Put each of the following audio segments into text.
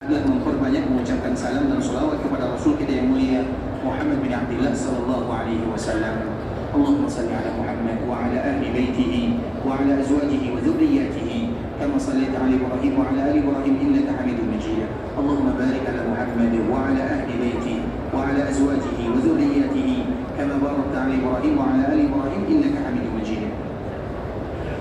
adalah memperbanyak mengucapkan salam dan salawat kepada Rasul kita yang mulia Muhammad bin Abdullah sallallahu alaihi wasallam. Allahumma salli ala Muhammad wa ala ahli baitihi wa ala azwajihi wa dhurriyyatihi kama sallaita ala Ibrahim wa ala ali Ibrahim innaka Hamidum Majid. Allahumma barik ala Muhammad wa ala ahli baitihi wa ala azwajihi wa dhurriyyatihi kama barakta ala Ibrahim wa ala ali Ibrahim innaka Hamidum Majid.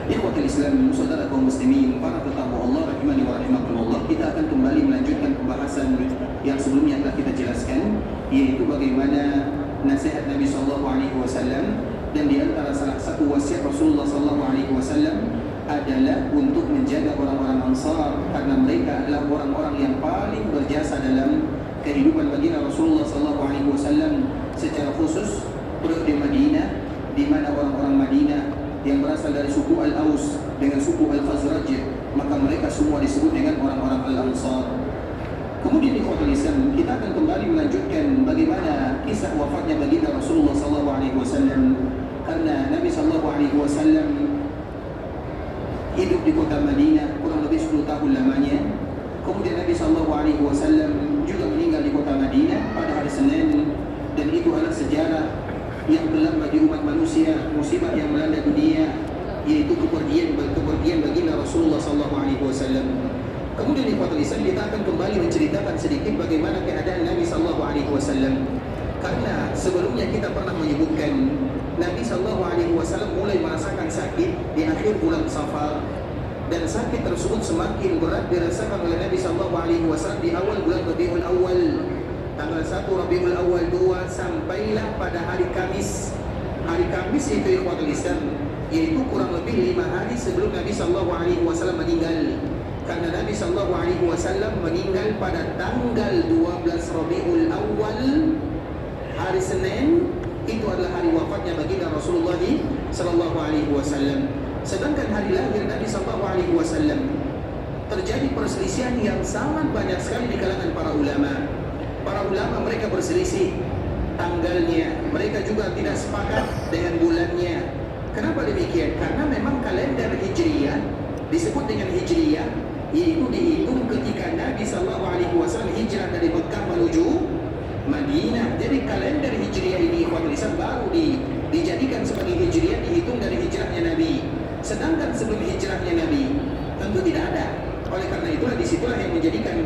Ikhwatul Islam, saudara kaum muslimin, para tetamu Allah rahimani wa rahimakumullah, kita akan kembali melanjutkan pembahasan yang sebelumnya telah kita jelaskan, yaitu bagaimana nasihat Nabi sallallahu alaihi wasallam, dan di antara salah satu wasiat Rasulullah sallallahu alaihi wasallam adalah untuk menjaga orang-orang Ansar, karena mereka adalah orang-orang yang paling berjasa dalam kehidupan baginda Rasulullah sallallahu alaihi wasallam, secara khusus periode Madinah, di mana orang-orang Madinah yang berasal dari suku Al-Aus dengan suku Al-Khazraj, maka mereka semua disebut dengan orang-orang Al-Ansar. Kemudian di ikhwatul Islam, kita akan kembali melanjutkan bagaimana kisah wafatnya baginda Rasulullah SAW, karena Nabi SAW hidup di kota Madinah kurang lebih 10 tahun lamanya. Kemudian Nabi SAW juga meninggal di kota Madinah pada hari Senin, dan itu adalah sejarah yang kelam bagi umat manusia, musibah yang melanda dunia, yaitu kepergian baginda Rasulullah SAW. Kemudian di ikhwatul Islam, kita akan kembali menceritakan sedikit bagaimana keadaan Nabi SAW, karena sebelumnya kita pernah menyebutkan Nabi SAW mulai merasakan sakit di akhir bulan Safar, dan sakit tersebut semakin berat dirasakan oleh Nabi SAW di awal bulan Rabiul Awal, tanggal 1 Rabiul Awal 2, sampailah pada hari Kamis. Hari Kamis itu ikhwatul Islam, yaitu kurang lebih 5 hari sebelum Nabi SAW meninggal. Karena Nabi SAW meninggal pada tanggal 12 Rabiul Awal, hari Senin, itu adalah hari wafatnya baginda Rasulullah SAW. Sedangkan hari lahir Nabi SAW terjadi perselisihan yang sangat banyak sekali di kalangan para ulama. Para ulama mereka berselisih tanggalnya, mereka juga tidak sepakat dengan bulannya. Kenapa demikian? Karena memang kalender Hijriyah disebut dengan Hijriyah, yaitu dihitung ketika Nabi SAW hijrah dari Mekah menuju Madinah. Jadi kalender Hijriyah ini ikhwatul Islam baru dijadikan sebagai Hijriyah, dihitung dari hijrahnya Nabi. Sedangkan sebelum hijrahnya Nabi tentu tidak ada. Oleh karena itulah disitulah yang menjadikan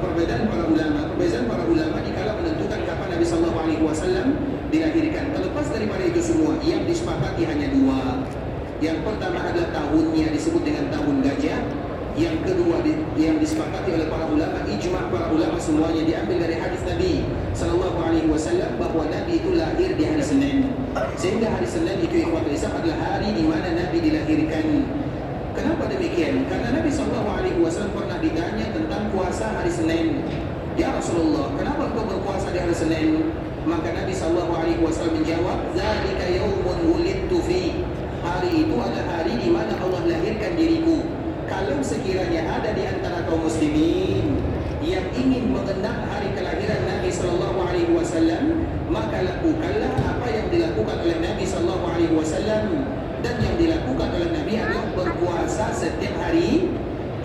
perbedaan para ulama. Perbedaan para ulama dikala menentukan kapan Nabi SAW dilahirkan. Terlepas daripada itu semua, yang disepakati hanya 2. Yang pertama adalah tahunnya disebut dengan tahun gajah. Yang kedua yang disepakati oleh para ulama, ijma' para ulama semuanya diambil dari hadis Nabi SAW bahwa Nabi itu lahir di hari Senin. Sehingga hari Senin itu ikhwatul Islam adalah hari di mana Nabi dilahirkan. Kenapa demikian? Karena Nabi SAW pernah ditanya tentang puasa hari Senin. Ya Rasulullah, kenapa engkau berpuasa di hari Senin? Maka Nabi SAW menjawab, "Dzalika yaumun wulidtu fi." Hari itu adalah hari di mana Allah lahirkan diriku. Kalau sekiranya ada di antara kaum muslimin yang ingin mengenang hari kelahiran Nabi SAW, maka lakukanlah apa yang dilakukan oleh Nabi SAW. Dan yang dilakukan oleh Nabi adalah berpuasa setiap hari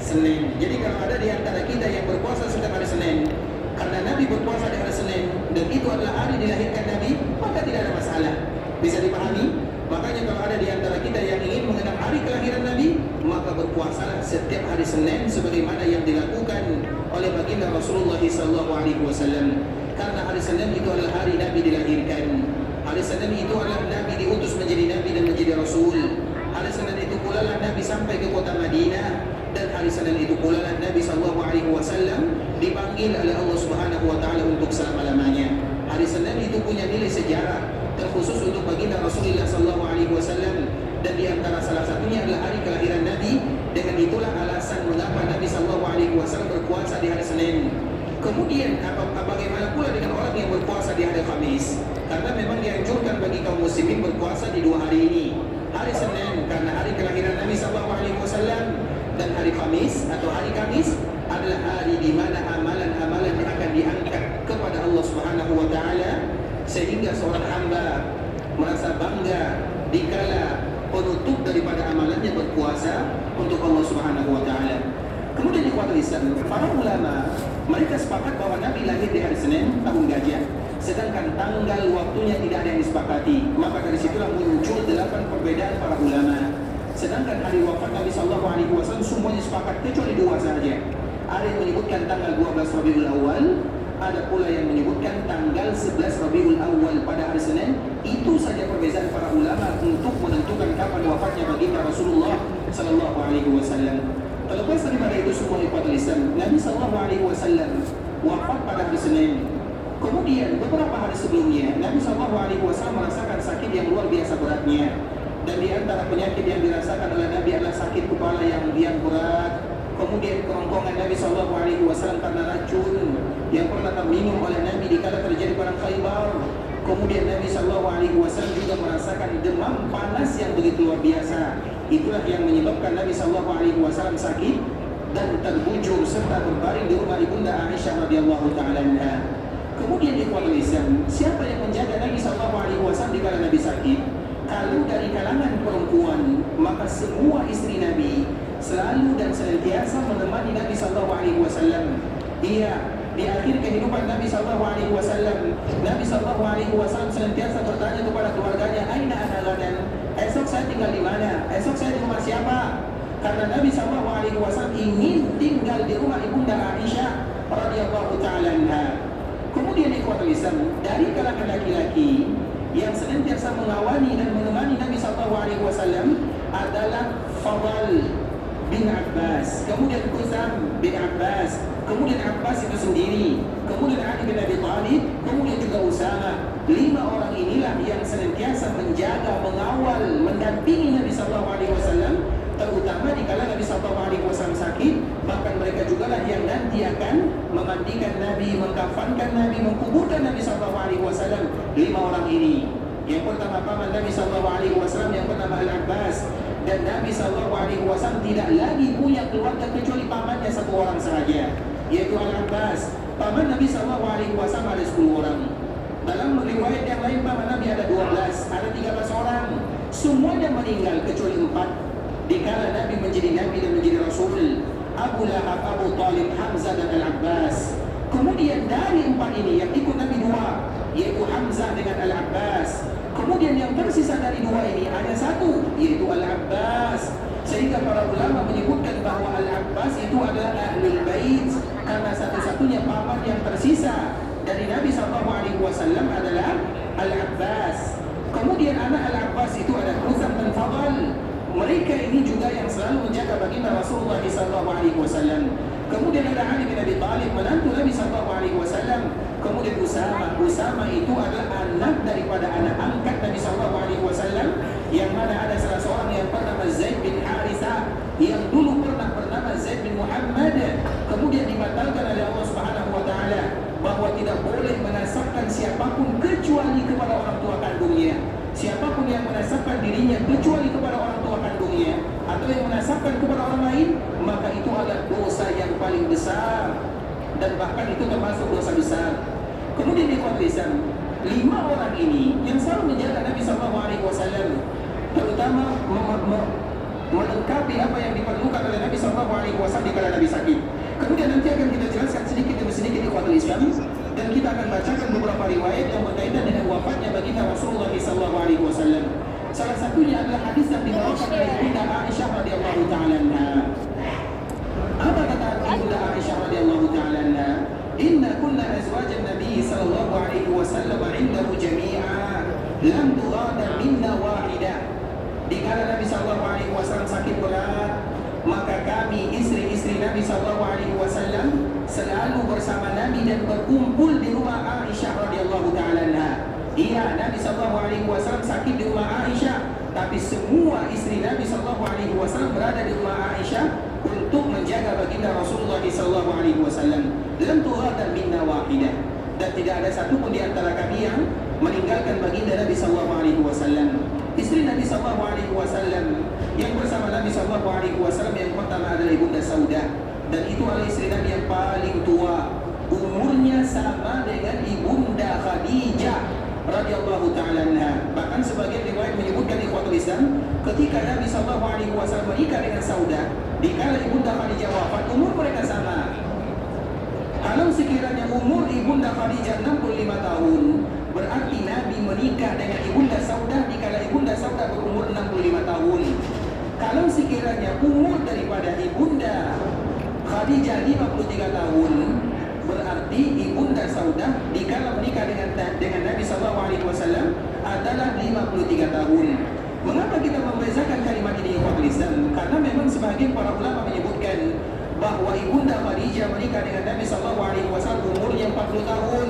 Senin. Jadi kalau ada di antara kita yang berpuasa setiap hari Senin, karena Nabi berpuasa di hari Senin dan itu adalah hari dilahirkan Nabi, maka tidak ada masalah. Bisa dipahami? Makanya kalau ada di antara kita yang ingin mengenang hari kelahiran Nabi, maka berpuasalah setiap hari Senin sebagaimana yang dilakukan oleh baginda Rasulullah SAW. Karena hari Senin itu adalah hari Nabi dilahirkan. Hari Senin itu adalah Nabi diutus menjadi Nabi dan menjadi Rasul. Hari Senin itu pula lah Nabi sampai ke kota Madinah, dan hari Senin itu pula lah Nabi SAW dipanggil oleh Allah Subhanahu Wa Taala untuk selama-lamanya. Hari Senin itu punya nilai sejarah terkhusus untuk baginda Rasulullah SAW, dan di antara salah satunya adalah hari kelahiran Nabi. Dengan itulah alasan mengapa Nabi SAW berpuasa di hari Senin. Kemudian bagaimana pula dengan orang yang berpuasa di hari Kamis? Karena memang dianjurkan bagi kaum muslimin berpuasa di 2 hari ini. Hari Senin karena hari kelahiran Nabi SAW, dan hari Kamis atau hari Kamis adalah hari di mana amalan-amalan yang akan diangkat kepada Allah Subhanahu Wa Taala, sehingga seorang hamba merasa bangga dikala penutup daripada amalannya berpuasa untuk Allah Subhanahu Wa Taala. Kemudian ikhwatul Islam, para ulama Mereka sepakat bahwa Nabi lahir di hari Senin tahun gajah, sedangkan tanggal waktunya tidak ada yang disepakati. Maka dari situlah muncul 8 perbedaan para ulama. Sedangkan hari wafat Nabi Sallallahu Alaihi Wasallam semuanya sepakat kecuali 2 saja. Ada yang menyebutkan tanggal 12 Rabiul Awal, ada pula yang menyebutkan tanggal 11 Rabiul Awal pada hari Senin. Itu saja perbezaan para ulama untuk menentukan kapan wafatnya baginda Rasulullah Sallallahu Alaihi Wasallam. Terlepas daripada itu semua ikhwatul Islam, Nabi Sallallahu Alaihi Wasallam wafat pada hari Senin. Kemudian beberapa hari sebelumnya Nabi Sallallahu Alaihi Wasallam merasakan sakit yang luar biasa beratnya. Dan di antara penyakit yang dirasakan oleh Nabi adalah sakit kepala yang berat. Kemudian kerongkongan Nabi Sallallahu Alaihi Wasallam karena racun yang pernah terminum oleh Nabi dikala terjadi perang Khaybar. Kemudian Nabi Sallallahu Alaihi Wasallam juga merasakan demam panas yang begitu luar biasa. Itulah yang menyebabkan Nabi Sallallahu Alaihi Wasallam sakit dan terbujur serta berbaring di rumah ibunda Aisyah radhiyallahu taala anha. Kemudian ikhwatul Islam, siapa yang menjaga Nabi Sallallahu Alaihi Wasallam dikala Nabi sakit? Kalau dari kalangan perempuan, maka semua istri Nabi selalu dan senantiasa menemani Nabi Sallallahu Alaihi Wasallam. Iya, di akhir kehidupan Nabi Sallallahu Alaihi Wasallam, Nabi Sallallahu Alaihi Wasallam senantiasa bertanya kepada keluarganya, "Aina ana gadan?" Esok saya tinggal di mana? Esok saya di rumah siapa? Karena Nabi Sallallahu Alaihi Wasallam ingin tinggal di rumah ibunda Aisyah radhiyallahu taala anha. Kemudian ikhwatul Islam, dari kalangan laki-laki yang senantiasa mengawani dan menemani Nabi Sallallahu Alaihi Wasallam adalah Fadl bin Abbas, kemudian Qusam bin Abbas, kemudian Abbas itu sendiri, kemudian Ali bin Abi Thalib, kemudian juga Usama. 5 orang inilah yang senantiasa menjaga, mengawal, mendampingi Nabi Sallallahu Alaihi Wasallam, terutama di kala Nabi Sallallahu Alaihi Wasallam sakit. Bahkan mereka jugalah yang nanti akan memandikan Nabi, mengkafankan Nabi, mengkuburkan Nabi Sallallahu Alaihi Wasallam. 5 orang ini, yang pertama paman Nabi Sallallahu Alaihi Wasallam yang bernama Al-Abbas. Dan Nabi Sallallahu Alaihi Wasallam tidak lagi punya keluarga kecuali pamannya 1 orang saja, yaitu Al-Abbas. Paman Nabi Sallallahu Alaihi Wasallam ada 10 orang. Dalam riwayat yang lain paman Nabi ada 12, ada 13 orang. Semuanya meninggal kecuali 4 dikala Nabi menjadi Nabi dan menjadi Rasul. Abu Lahab, Abu Talib, Hamzah dan Al-Abbas. Kemudian dari 4 ini yang ikut Nabi 2, yaitu Hamzah dengan Al-Abbas. Kemudian yang tersisa dari 2 ini ada 1, yaitu Al-Abbas. Sehingga para ulama menyebutkan bahwa Al-Abbas itu adalah Ahlul Bait, karena satu-satunya paman yang tersisa dari Nabi SAW adalah Al-Abbas. Kemudian anak Al-Abbas itu ada Qusam dan Fadl. Mereka ini juga yang selalu menjaga baginda Rasulullah SAW. Kemudian ada Ali bin Abi Thalib, menantu Nabi SAW. Kemudian Usama itu adalah anak daripada anak angkat Nabi SAW, yang mana ada salah seorang yang bernama Zaid bin Harithah, yang dulu pernah bernama Zaid bin Muhammad. Kemudian dibatalkan oleh Allah Subhanahu wa taala bahwa tidak boleh menasabkan siapapun kecuali kepada orang tua kandungnya. Siapapun yang menasabkan dirinya kecuali kepada orang tua kandungnya, atau yang menasabkan kepada orang lain, maka itu adalah dosa yang paling besar, dan bahkan itu termasuk dosa besar. Kemudian di Islam, 5 orang ini yang selalu menjaga Nabi SAW, terutama melengkapi apa yang diperlukan oleh Nabi SAW di kala Nabi sakit. Kemudian nanti akan kita jelaskan sedikit demi sedikit di Islam, dan kita akan bacakan beberapa riwayat yang berkaitan dengan wafatnya baginda Rasulullah SAW. Salah satunya adalah hadis yang dibawakan oleh Ibunda Aisyah radhiyallahu taala anha. Apa kata Ibunda Aisyah radhiyallahu taala anha? Inna kunna azwajan Nabi sallallahu alaihi wasallam 'indahu jami'a lam tughadar minna wahidah. Dikala Nabi sallallahu alaihi wasallam sakit berat, maka kami istri-istri Nabi sallallahu alaihi wasallam selalu bersama Nabi dan berkumpul di rumah Aisyah radhiyallahu taala anha. Iya, Nabi sallallahu alaihi wasallam sakit di rumah Aisyah, tapi semua istri Nabi sallallahu alaihi wasallam berada di rumah Aisyah untuk menjaga baginda Rasulullah sallallahu alaihi wasallam. Lam tughadar minna wahidah, dan tidak ada satu pun di antara kami yang meninggalkan baginda Nabi sallallahu alaihi wasallam. Istri Nabi sallallahu alaihi wasallam yang bersama Nabi sallallahu alaihi wasallam yang pertama adalah Ibunda Saudah, dan itu adalah istri Nabi yang paling tua. Umurnya sama dengan Ibunda Khadijah radhiyallahu taala anha. Bahkan sebagian riwayat menyebutkan ikhwatul Islam, ketika Nabi sallallahu alaihi wasallam menikah dengan Saudah, dikala Ibunda Khadijah wafat, umur mereka sama. Kalau sekiranya umur ibunda Khadijah 65 tahun, berarti Nabi menikah dengan ibunda Saudah dikala ibunda Saudah berumur 65 tahun. Kalau sekiranya umur daripada ibunda Khadijah 53 tahun, berarti ibunda Saudah dikala menikah dengan Nabi SAW adalah 53 tahun. Mengapa kita membezakan kalimat ini ikhwatul Islam? Karena memang sebagian para ulama menyebutkan bahwa ibunda Khadijah menikah dengan Nabi SAW umurnya 40 tahun.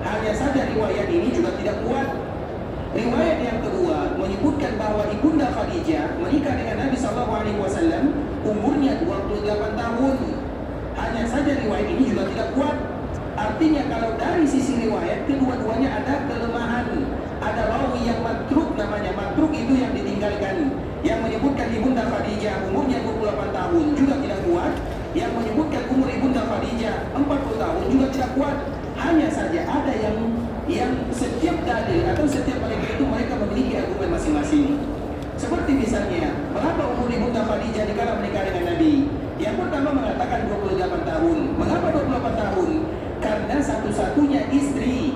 Hanya saja riwayat ini juga tidak kuat. Riwayat yang kedua menyebutkan bahwa ibunda Khadijah menikah dengan Nabi SAW umurnya 28 tahun. Hanya saja riwayat ini juga tidak kuat. Artinya kalau dari sisi riwayat kedua-duanya ada kelemahan. Ada rawi yang matruk namanya. Matruk itu yang ditinggalkan. Yang menyebutkan ibunda Khadijah umurnya 28 tahun juga tidak kuat. Yang menyebutkan umur ibunda Khadijah 40 tahun juga tidak kuat. Hanya saja ada yang setiap dalil atau setiap mereka itu mereka memiliki argumen masing-masing. Seperti misalnya, berapa umur ibunda Khadijah dikala menikah dengan Nabi? Yang pertama mengatakan 28 tahun. Mengapa 28 tahun? Karena satu-satunya istri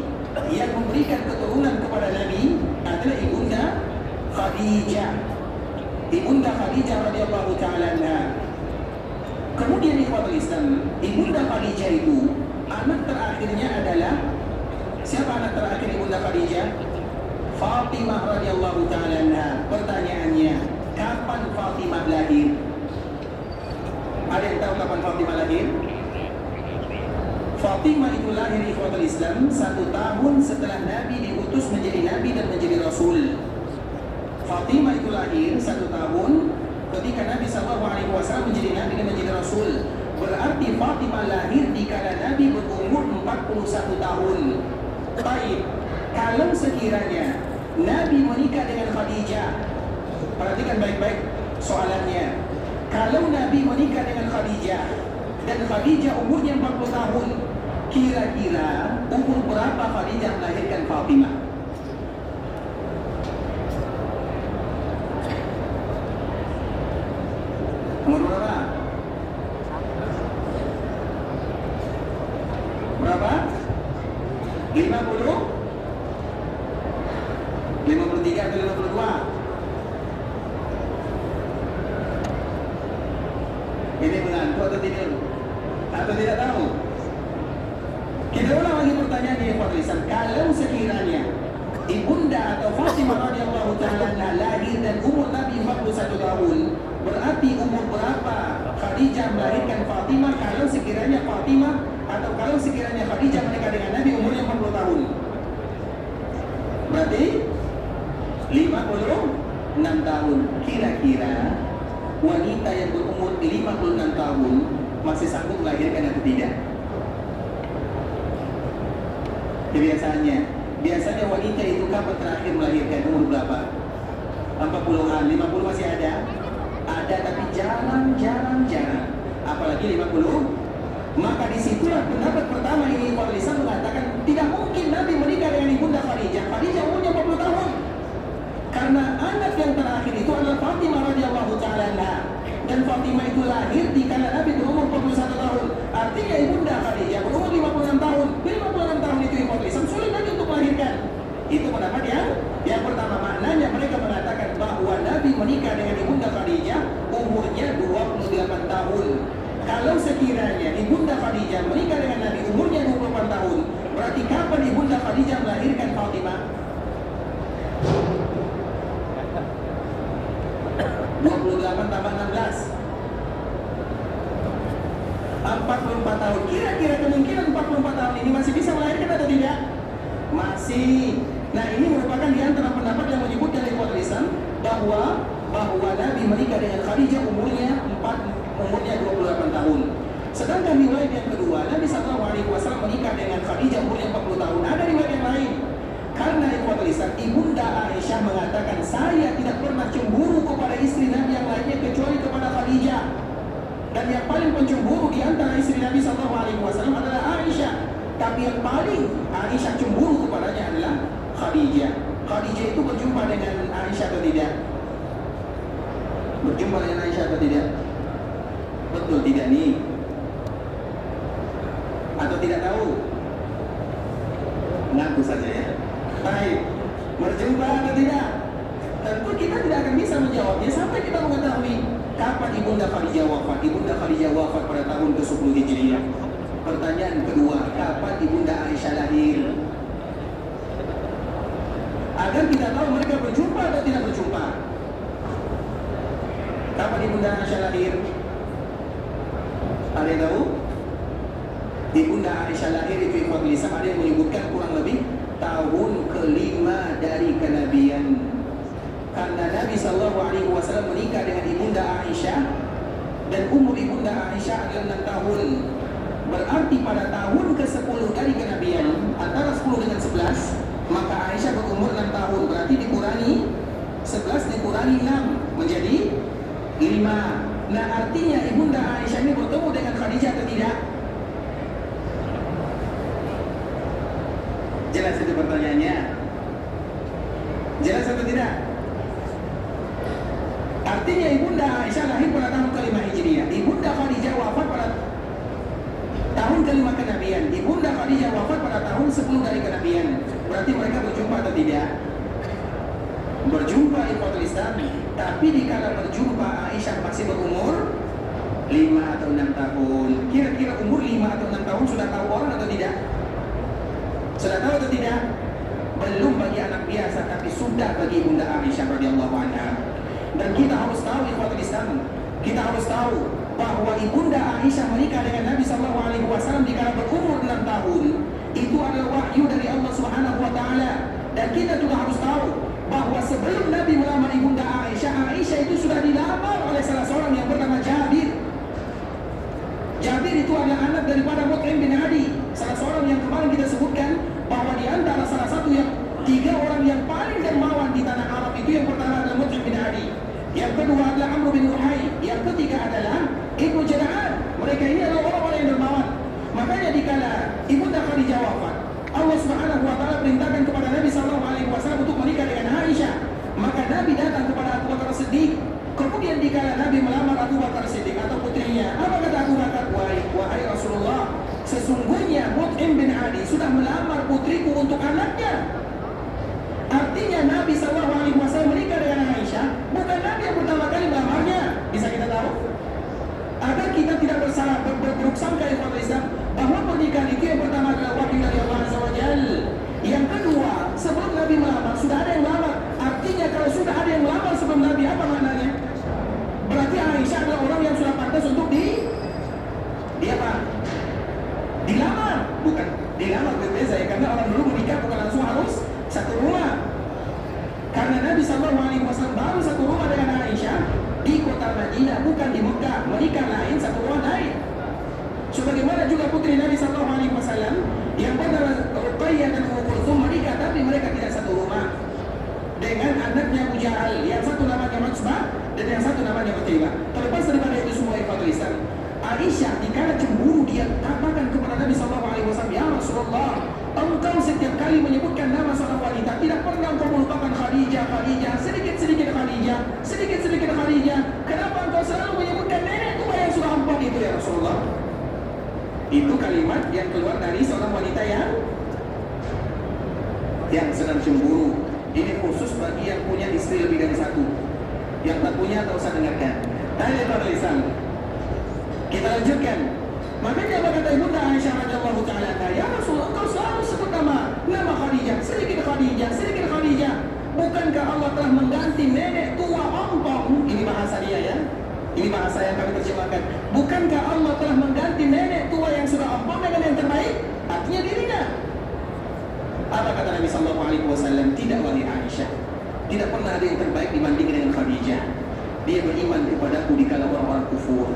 yang memberikan keturunan kepada Nabi adalah ibunda Khadijah. Ibunda Khadijah radhiyallahu ta'ala anha. Kemudian ikhwatul Islam, ibunda Khadijah itu anak terakhirnya adalah siapa anak terakhir ibunda Khadijah? Fatimah radhiyallahu ta'ala anha. Pertanyaannya, kapan Fatimah lahir? Ada yang tahu kapan Fatimah lahir? Fatimah itu lahir ikhwatul Islam 1 tahun setelah Nabi diutus menjadi Nabi dan menjadi Rasul. Fatimah itu lahir 1 tahun ketika Nabi SAW menjadi Nabi dan menjadi Rasul. Berarti Fatimah lahir dikala Nabi berumur 41 tahun. Baik, kalau sekiranya Nabi menikah dengan Khadijah, perhatikan baik-baik soalannya. Kalau Nabi menikah dengan Khadijah dan Khadijah umurnya 40 tahun, kira-kira umur berapa Khadijah melahirkan Fatimah? Umur berapa? Berapa? 50? 53 atau 52? Ini mengantuk atau tidur? Atau tidak tahu? Kita ulang lagi pertanyaan di ikhwatul Islam. Kalau sekiranya ibunda atau Fatimah radhiyallahu ta'ala lahir dan umur Nabi 41 tahun, berarti umur berapa Khadijah melahirkan Fatimah kalau sekiranya Fatimah atau kalau sekiranya Khadijah menikah dengan Nabi umurnya 40 tahun? Berarti 56 tahun. Kira-kira wanita yang berumur 56 tahun masih sanggup melahirkan atau tidak? Biasanya wanita itu kapan terakhir melahirkan, umur berapa? 40-an, 50 masih ada? Ada, tapi jarang. Apalagi 50. Maka disitulah pendapat pertama ini Ikhwanul Islam mengatakan tidak mungkin Nabi menikah dengan ibunda Khadijah. Khadijah umurnya 40 tahun. Karena anak yang terakhir itu adalah Fatimah radhiyallahu ta'ala anha. Dan Fatimah itu lahir di kala Nabi berumur 41 tahun. Artinya ibunda Khadijah berumur 56 tahun. 56 tahun itu Ikhwanul Islam sulit lagi untuk melahirkan. Itu pendapat yang pertama. Maknanya mereka mengatakan bahwa Nabi menikah dengan ibunda Khadijah umurnya 28 tahun. Kalau sekiranya ibunda Khadijah menikah dengan Nabi umurnya 28 tahun, berarti kapan ibunda Khadijah melahirkan Fatimah? 28 tambah 16 44 tahun. Kira-kira kemungkinan 44 tahun ini masih bisa melahirkan atau tidak? Masih. Nah, ini merupakan di antara pendapat yang menyebutkan dari ikhwatul Islam bahwa Nabi menikah dengan Khadijah umurnya 28 tahun. Sedangkan riwayat yang kedua, Nabi SAW menikah dengan Khadijah umurnya 40 tahun. Ada riwayat yang lain. Karena ikhwatul Islam, ibunda Aisyah mengatakan, saya tidak pernah cemburu kepada istri Nabi yang lainnya kecuali kepada Khadijah. Dan yang paling pencemburu di antara istri Nabi SAW adalah Aisyah. Tapi yang paling Aisyah cemburu kepadanya adalah Khadijah. Khadijah itu berjumpa dengan Aisyah atau tidak? Berjumpa dengan Aisyah atau tidak? Betul tidak nih? atau tidak tahu? Ngaku saja ya. Baik, berjumpa atau tidak? Tentu kita tidak akan bisa menjawabnya sampai kita mengetahui kapan Ibunda Khadijah wafat. Ibunda Khadijah wafat pada tahun ke-10 Hijriah. Pertanyaan kedua, kapan Ibunda Aisyah lahir? Agar kita tahu mereka berjumpa atau tidak berjumpa. Kapan Ibunda Aisyah lahir? Ada yang tahu? Ibunda Aisyah lahir itu ikhwatul Islam, ada yang menyebutkan kurang lebih tahun ke-5 dari kenabian. Karena Nabi SAW menikah dengan Ibunda Aisyah dan umur Ibunda Aisyah adalah 6 tahun. Berarti pada tahun ke-10 dari kenabian, antara 10 dengan 11, maka Aisyah berumur 6 tahun. Berarti dikurangi 11 dikurangi 6 menjadi 5. Nah, artinya Ibunda Aisyah ini bertemu dengan Khadijah atau tidak? Jelas itu pertanyaannya? Jelas atau tidak? Artinya Ibunda Aisyah lahir pada tahun ke-5 Hijriah. Ibunda Khadijah wafat pada tahun ke-5 kenabian. Ibunda Khadijah wafat pada tahun 10 dari kenabian. Berarti mereka berjumpa atau tidak? Berjumpa ikhwatul Islam. Tapi dikala berjumpa Aisyah masih berumur 5 atau 6 tahun. Kira-kira umur 5 atau 6 tahun sudah tahu orang atau tidak? Sudah tahu atau tidak? Belum bagi anak biasa, tapi sudah bagi Ibunda Aisyah radhiyallahu anha. Dan kita harus tahu ikhwatul Islam, kita harus tahu bahwa Ibunda Aisyah menikah dengan Nabi SAW dikala berumur 6 tahun. Itu adalah wahyu dari Allah Subhanahu wa taala. Dan kita juga harus tahu bahwa sebelum Nabi melamar Ibunda Aisyah, Aisyah itu sudah dilamar oleh salah seorang yang bernama Jabir. Jabir itu adalah anak daripada Mut'im bin Adi, salah seorang yang kemarin kita sebutkan bahwa di antara salah satu yang 3 orang yang paling dermawan di tanah Arab itu, yang pertama adalah Mut'im bin Adi, yang kedua adalah Amr bin Luhai, yang ketiga adalah Ibnu Jada'an. Mereka ini adalah orang-orang yang dermawan. Makanya dikala Ibunda Khadijah wafat, Allah Subhanahu wa taala perintahkan kepada Nabi SAW untuk menikah dengan Aisyah. Maka Nabi datang kepada Abu Bakar Siddiq. Kemudian dikala Nabi melamar Abu Bakar Siddiq atau putrinya, apa kata Abu Bakar? Wahai Rasulullah, sesungguhnya Mut'im bin Adi sudah melamar putriku untuk anaknya. Artinya Nabi SAW menikah dengan Aisyah, bukan Nabi yang pertama kali melamarnya. Bisa kita tahu? Agar kita tidak berburuk sangka ikhwatul Islam bahwa pernikahan itu yang pertama adalah wahyu dari Allah Azza wa Jalla. Yang kedua, sebelum Nabi melamar sudah ada yang melamar. Artinya kalau sudah ada yang melamar sebelum Nabi, apa maknanya? Berarti Aisyah adalah orang yang sudah pantas untuk apa? Dilamar, bukan dilamar berbeza ya, karena orang dulu menikah bukan langsung harus satu rumah. Karena Nabi SAW baru satu rumah dengan Aisyah di kota Madinah, bukan di Mekah. Menikah lain, satu rumah lain. Sebagaimana juga putri Nabi SAW yang bernama Ruqayyah dan Ummu Kulthum menikah, tapi mereka tidak satu rumah dengan anaknya Abu Jahal, yang satu namanya Utsbah dan yang satu namanya Utbah. Terlepas daripada itu semua ikhwatul Islam, Aisyah dikala cemburu dia katakan kepada Nabi SAW, ya Rasulullah, engkau setiap kali menyebutkan nama seorang wanita, tidak pernah engkau melupakan Khadijah, Khadijah, sedikit-sedikit Khadijah, sedikit-sedikit Khadijah. Kenapa engkau selalu menyebutkan nenek tua yang sudah ampun itu ya Rasulullah? Itu kalimat yang keluar dari seorang wanita yang sedang cemburu. Ini khusus bagi yang punya istri lebih dari satu. Yang tak punya tak usah dengarkan. Tanya pada lisan. Kita lanjutkan. Makanya apa kata Ibunda Aisyah radhiyallahu taala, ya Rasulullah, engkau selalu sebut nama Khadijah, sedikit Khadijah, sedikit Khadijah. Bukankah Allah telah mengganti nenek tua ompong? Ini bahasa dia ya. Ini bahasa yang kami terjemahkan. Bukankah Allah telah mengganti nenek tua yang sudah ompong dengan yang terbaik? Artinya dirinya. Apa kata Nabi SAW? Tidak, wahai Aisyah, tidak pernah ada yang terbaik dibandingkan dengan Khadijah. Dia beriman kepadaku dikala orang-orang kufur.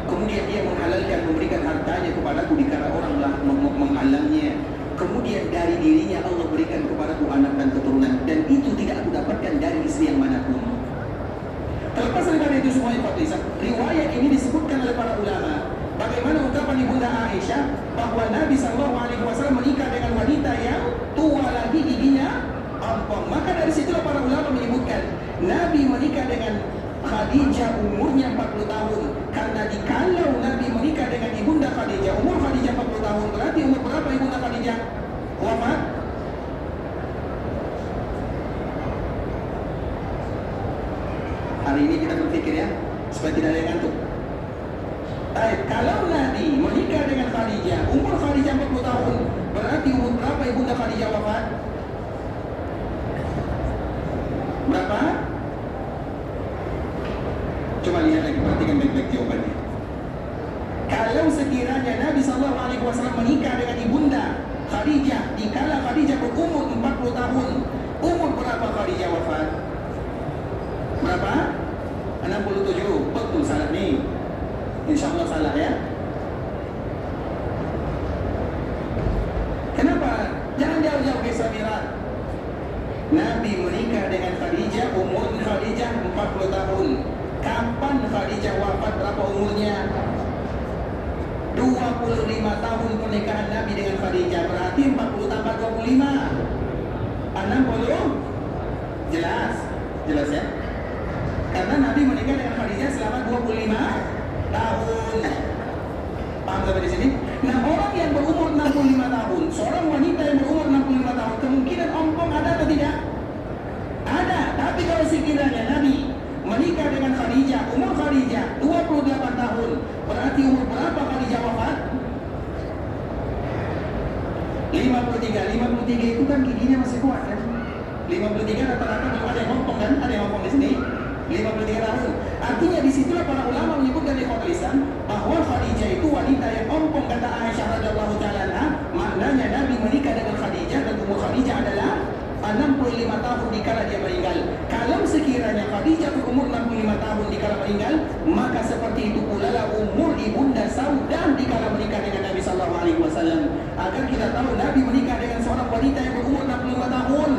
Kemudian dia menghalalkan, memberikan hartanya kepadaku dikala orang menghalangnya. Kemudian dari dirinya Allah berikan kepadaku anak dan keturunan. Dan itu tidak aku dapatkan dari istri yang manapun. Terlepas daripada itu semua riwayat ini disebutkan oleh para ulama. Bagaimana ungkapan Ibunda Aisyah bahwa Nabi SAW menikah dengan wanita yang tua lagi giginya ompong. Maka dari situlah para ulama menyebutkan Nabi menikah dengan Khadijah umurnya 40 tahun. Karena dikalau Nabi menikah dengan Ibunda Khadijah, umur Khadijah 40 tahun, supaya tidak ada yang ngantuk. Baik, kalau Nabi menikah dengan Khadijah, umur Khadijah 40 tahun, berarti umur berapa ibunda Khadijah wafat? Berapa? Coba lihat lagi, perhatikan baik-baik jawabannya. Kalau sekiranya Nabi SAW menikah dengan ibunda Khadijah dikala Khadijah berumur 40 tahun, umur berapa Khadijah wafat? Berapa? 67. Betul, salah nih. InsyaAllah salah ya. Kenapa? Jangan jauh-jauh ke Samira. Nabi menikah dengan Khadijah, umur Khadijah 40 tahun. Kapan Khadijah wafat, berapa umurnya? 25 tahun pernikahan Nabi dengan Khadijah. Berarti 40 tambah 25 60. Jelas? Jelas ya? Karena Nabi menikah dengan Khadijah selama 25 tahun. Paham sampai di sini? Nah, orang yang berumur 65 tahun, seorang wanita yang berumur 65 tahun, kemungkinan ompong ada atau tidak? Ada. Tapi kalau sekiranya Nabi menikah dengan Khadijah, umur Khadijah 28 tahun, berarti umur berapa Khadijah wafat? 53. 53 itu kan giginya masih kuat kan? 53 rata-rata belum ada yang ompong kan? Ada yang ompong di sini? 53 tahun. Artinya disitulah para ulama menyebutkan di khotbah Islam bahwa Khadijah itu wanita yang ompong, kata Aisyah radhiyallahu taala anha. Maknanya Nabi menikah dengan Khadijah dan umur Khadijah adalah 65 tahun dikala dia meninggal. Kalau sekiranya Khadijah berumur 65 tahun dikala meninggal, maka seperti itu pula lah umur ibunda Saudah dikala menikah dengan Nabi sallallahu alaihi wasallam. Agar kita tahu Nabi menikah dengan seorang wanita yang berumur 65 tahun.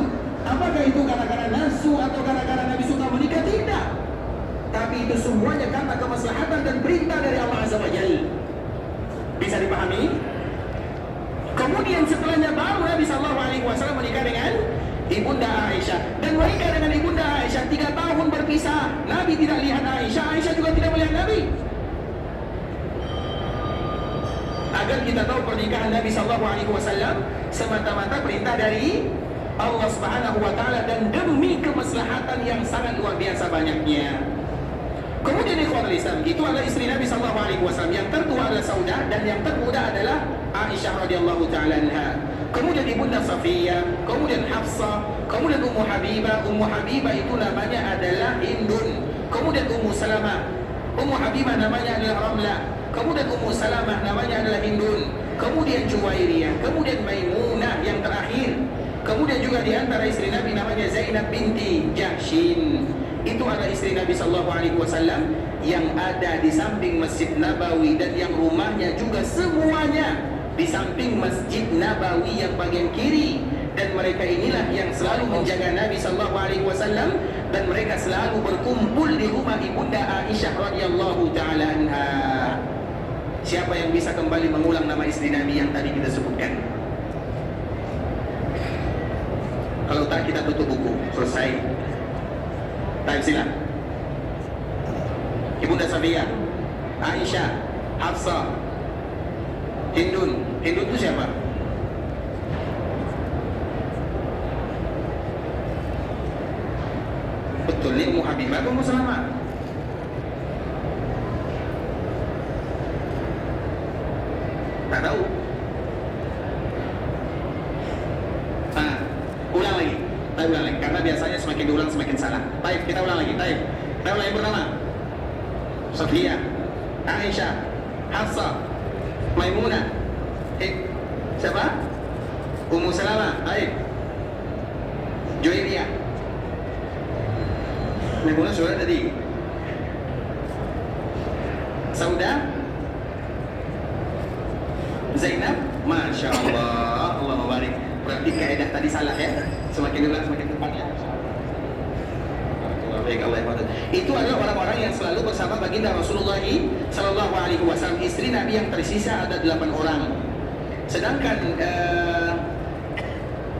Apakah itu gara-gara nafsu atau gara-gara Nabi suka menikah? Tidak. Tapi itu semuanya karena kemaslahatan dan perintah dari Allah Azza wa Jalla. Bisa dipahami? Kemudian setelahnya baru Nabi sallallahu alaihi wasallam menikah dengan ibunda Aisyah. Dan menikah dengan ibunda Aisyah 3 tahun berpisah. Nabi tidak lihat Aisyah, Aisyah juga tidak melihat Nabi. Agar kita tahu pernikahan Nabi sallallahu alaihi wasallam semata-mata perintah dari Allah Subhanahu wa taala dan demi kemaslahatan yang sangat luar biasa banyaknya. Kemudian ikhwan Islam, itu adalah istri Nabi sallallahu alaihi wasallam. Yang tertua adalah Saudah dan yang termuda adalah Aisyah radhiyallahu taala anha. Kemudian ibunda Safiyah, kemudian Hafsah, kemudian Ummu Habibah. Ummu Habibah itu namanya adalah Hindun. Kemudian Ummu Salamah. Ummu Habibah namanya adalah Ramlah. Kemudian Ummu Salamah namanya adalah Hindun. Kemudian Juwairiyah, kemudian Maimunah yang terakhir. Kemudian juga di antara istri Nabi namanya Zainab binti Jahshin. Itu adalah istri Nabi sallallahu alaihi wasallam yang ada di samping Masjid Nabawi dan yang rumahnya juga semuanya di samping Masjid Nabawi yang bagian kiri. Dan mereka inilah yang selalu menjaga Nabi sallallahu alaihi wasallam dan mereka selalu berkumpul di rumah ibunda Aisyah radhiyallahu taala anha. Siapa yang bisa kembali mengulang nama istri Nabi yang tadi kita sebutkan? Kalau tak, kita tutup buku. Selesai. Baik, silakan. Ibunda Safiyah, Aisyah, Hafsah, Hindun. Hindun itu siapa? Betul, ini Ummu Habibah atau Ummu Salamah? Tak tahu. Ulang lagi, karena biasanya semakin diulang semakin salah. Baik, kita ulang lagi. Baik, kita ulang yang pertama. Safiyah, Aisyah, Hafsah, Maimunah. Siapa? Ummu Salamah. Baik. Juwairiyah. Maimunah sudah tadi. Saudah, Zainab. Masya Allah, Allah mubarak. Berarti kaidah tadi salah ya. Semakin diulang semakin tepat ya. Baik, Allah yang itu adalah orang-orang yang selalu bersama baginda Rasulullah sallallahu alaihi wasallam. Istri Nabi yang tersisa ada 8 orang. Sedangkan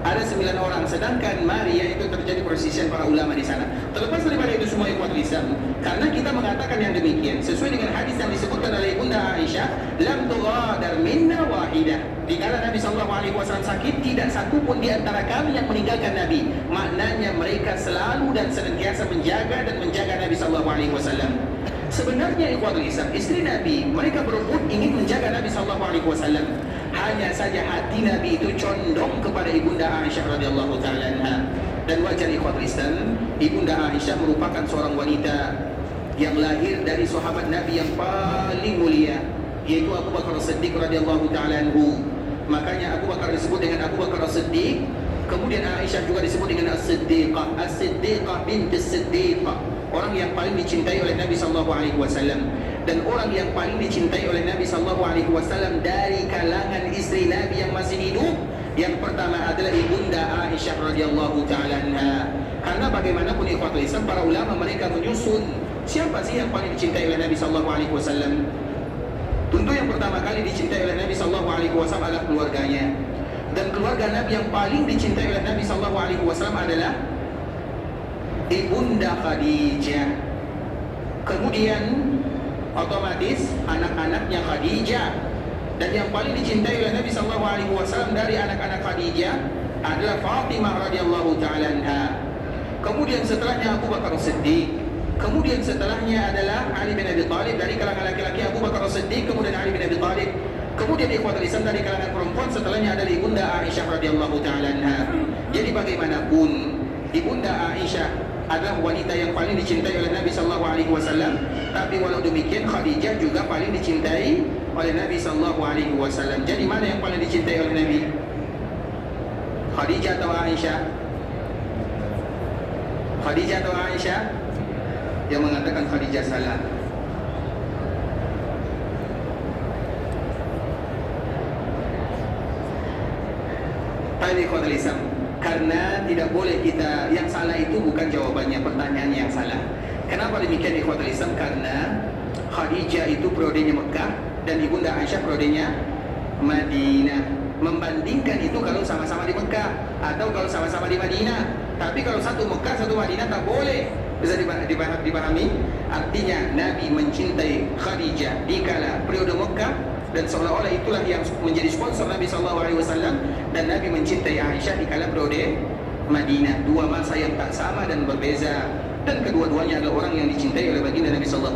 ada 9 orang. Sedangkan Maria itu terjadi persisian para ulama di sana. Terlepas daripada itu semua ikhwan Islam, karena kita mengatakan yang demikian sesuai dengan hadis yang disebutkan oleh Ibunda Aisyah, lam tughadar minna wahidah. Dikala Nabi sallallahu alaihi wasallam sakit, tidak satu pun di antara kami yang meninggalkan Nabi. Maknanya mereka selalu dan senantiasa menjaga Nabi sallallahu alaihi wasallam. Sebenarnya ikhwatul Islam, istri Nabi, mereka berebut ingin menjaga Nabi sallallahu alaihi wasallam. Hanya saja hati Nabi itu condong kepada ibunda Aisyah radhiyallahu taala anha. Dan wajar ikhwatul Islam, ibunda Aisyah merupakan seorang wanita yang lahir dari sahabat Nabi yang paling mulia, yaitu Abu Bakar As-Siddiq radhiyallahu taala anhu. Makanya Abu Bakar disebut dengan Abu Bakar As-Siddiq, kemudian Aisyah juga disebut dengan As-Siddiqah, As-Siddiqah bint As-Siddiqah. Orang yang paling dicintai oleh Nabi sallallahu alaihi wasallam, dan orang yang paling dicintai oleh Nabi sallallahu alaihi wasallam dari kalangan istri Nabi yang masih hidup, yang pertama adalah ibunda Aisyah radhiyallahu taala anha. Karena bagaimanapun ikhwatul Islam, para ulama mereka menyusun siapa sih yang paling dicintai oleh Nabi sallallahu alaihi wasallam. Tentu yang pertama kali dicintai oleh Nabi sallallahu alaihi wasallam adalah keluarganya. Dan keluarga Nabi yang paling dicintai oleh Nabi sallallahu alaihi wasallam adalah ibunda Khadijah. Kemudian otomatis anak-anaknya Khadijah. Dan yang paling dicintai oleh Nabi sallallahu alaihi wasallam dari anak-anak Khadijah adalah Fatimah radhiyallahu taala anha. Kemudian setelahnya Abu Bakar As-Siddiq. Kemudian setelahnya adalah Ali bin Abi Thalib. Dari kalangan laki-laki Abu Bakar As-Siddiq, kemudian Ali bin Abi Thalib. Kemudian ikhwatul Islam, dari kalangan perempuan setelahnya adalah ibunda Aisyah radhiyallahu taala anha. Jadi bagaimanapun ibunda Aisyah adalah wanita yang paling dicintai oleh Nabi sallallahu alaihi wasallam, tapi walau demikian Khadijah juga paling dicintai oleh Nabi sallallahu alaihi wasallam. Jadi mana yang paling dicintai oleh Nabi? Khadijah atau Aisyah? Khadijah atau Aisyah? Yang mengatakan Khadijah salah. Ikhwatul Islam, karena tidak boleh kita, yang salah itu bukan jawabannya, pertanyaan yang salah. Kenapa demikian ikhwatul Islam? Karena Khadijah itu periodenya Mekah dan ibunda Aisyah periodenya Madinah. Membandingkan itu kalau sama-sama di Mekah atau kalau sama-sama di Madinah. Tapi kalau satu Mekah satu Madinah tak boleh. Bisa dipahami? Artinya Nabi mencintai Khadijah di kala periode Mekah, dan seolah-olah itulah yang menjadi sponsor Nabi SAW, dan Nabi mencintai Aisyah di kala periode Madinah. Dua masa yang tak sama dan berbeza, dan kedua-duanya adalah orang yang dicintai oleh baginda Nabi SAW.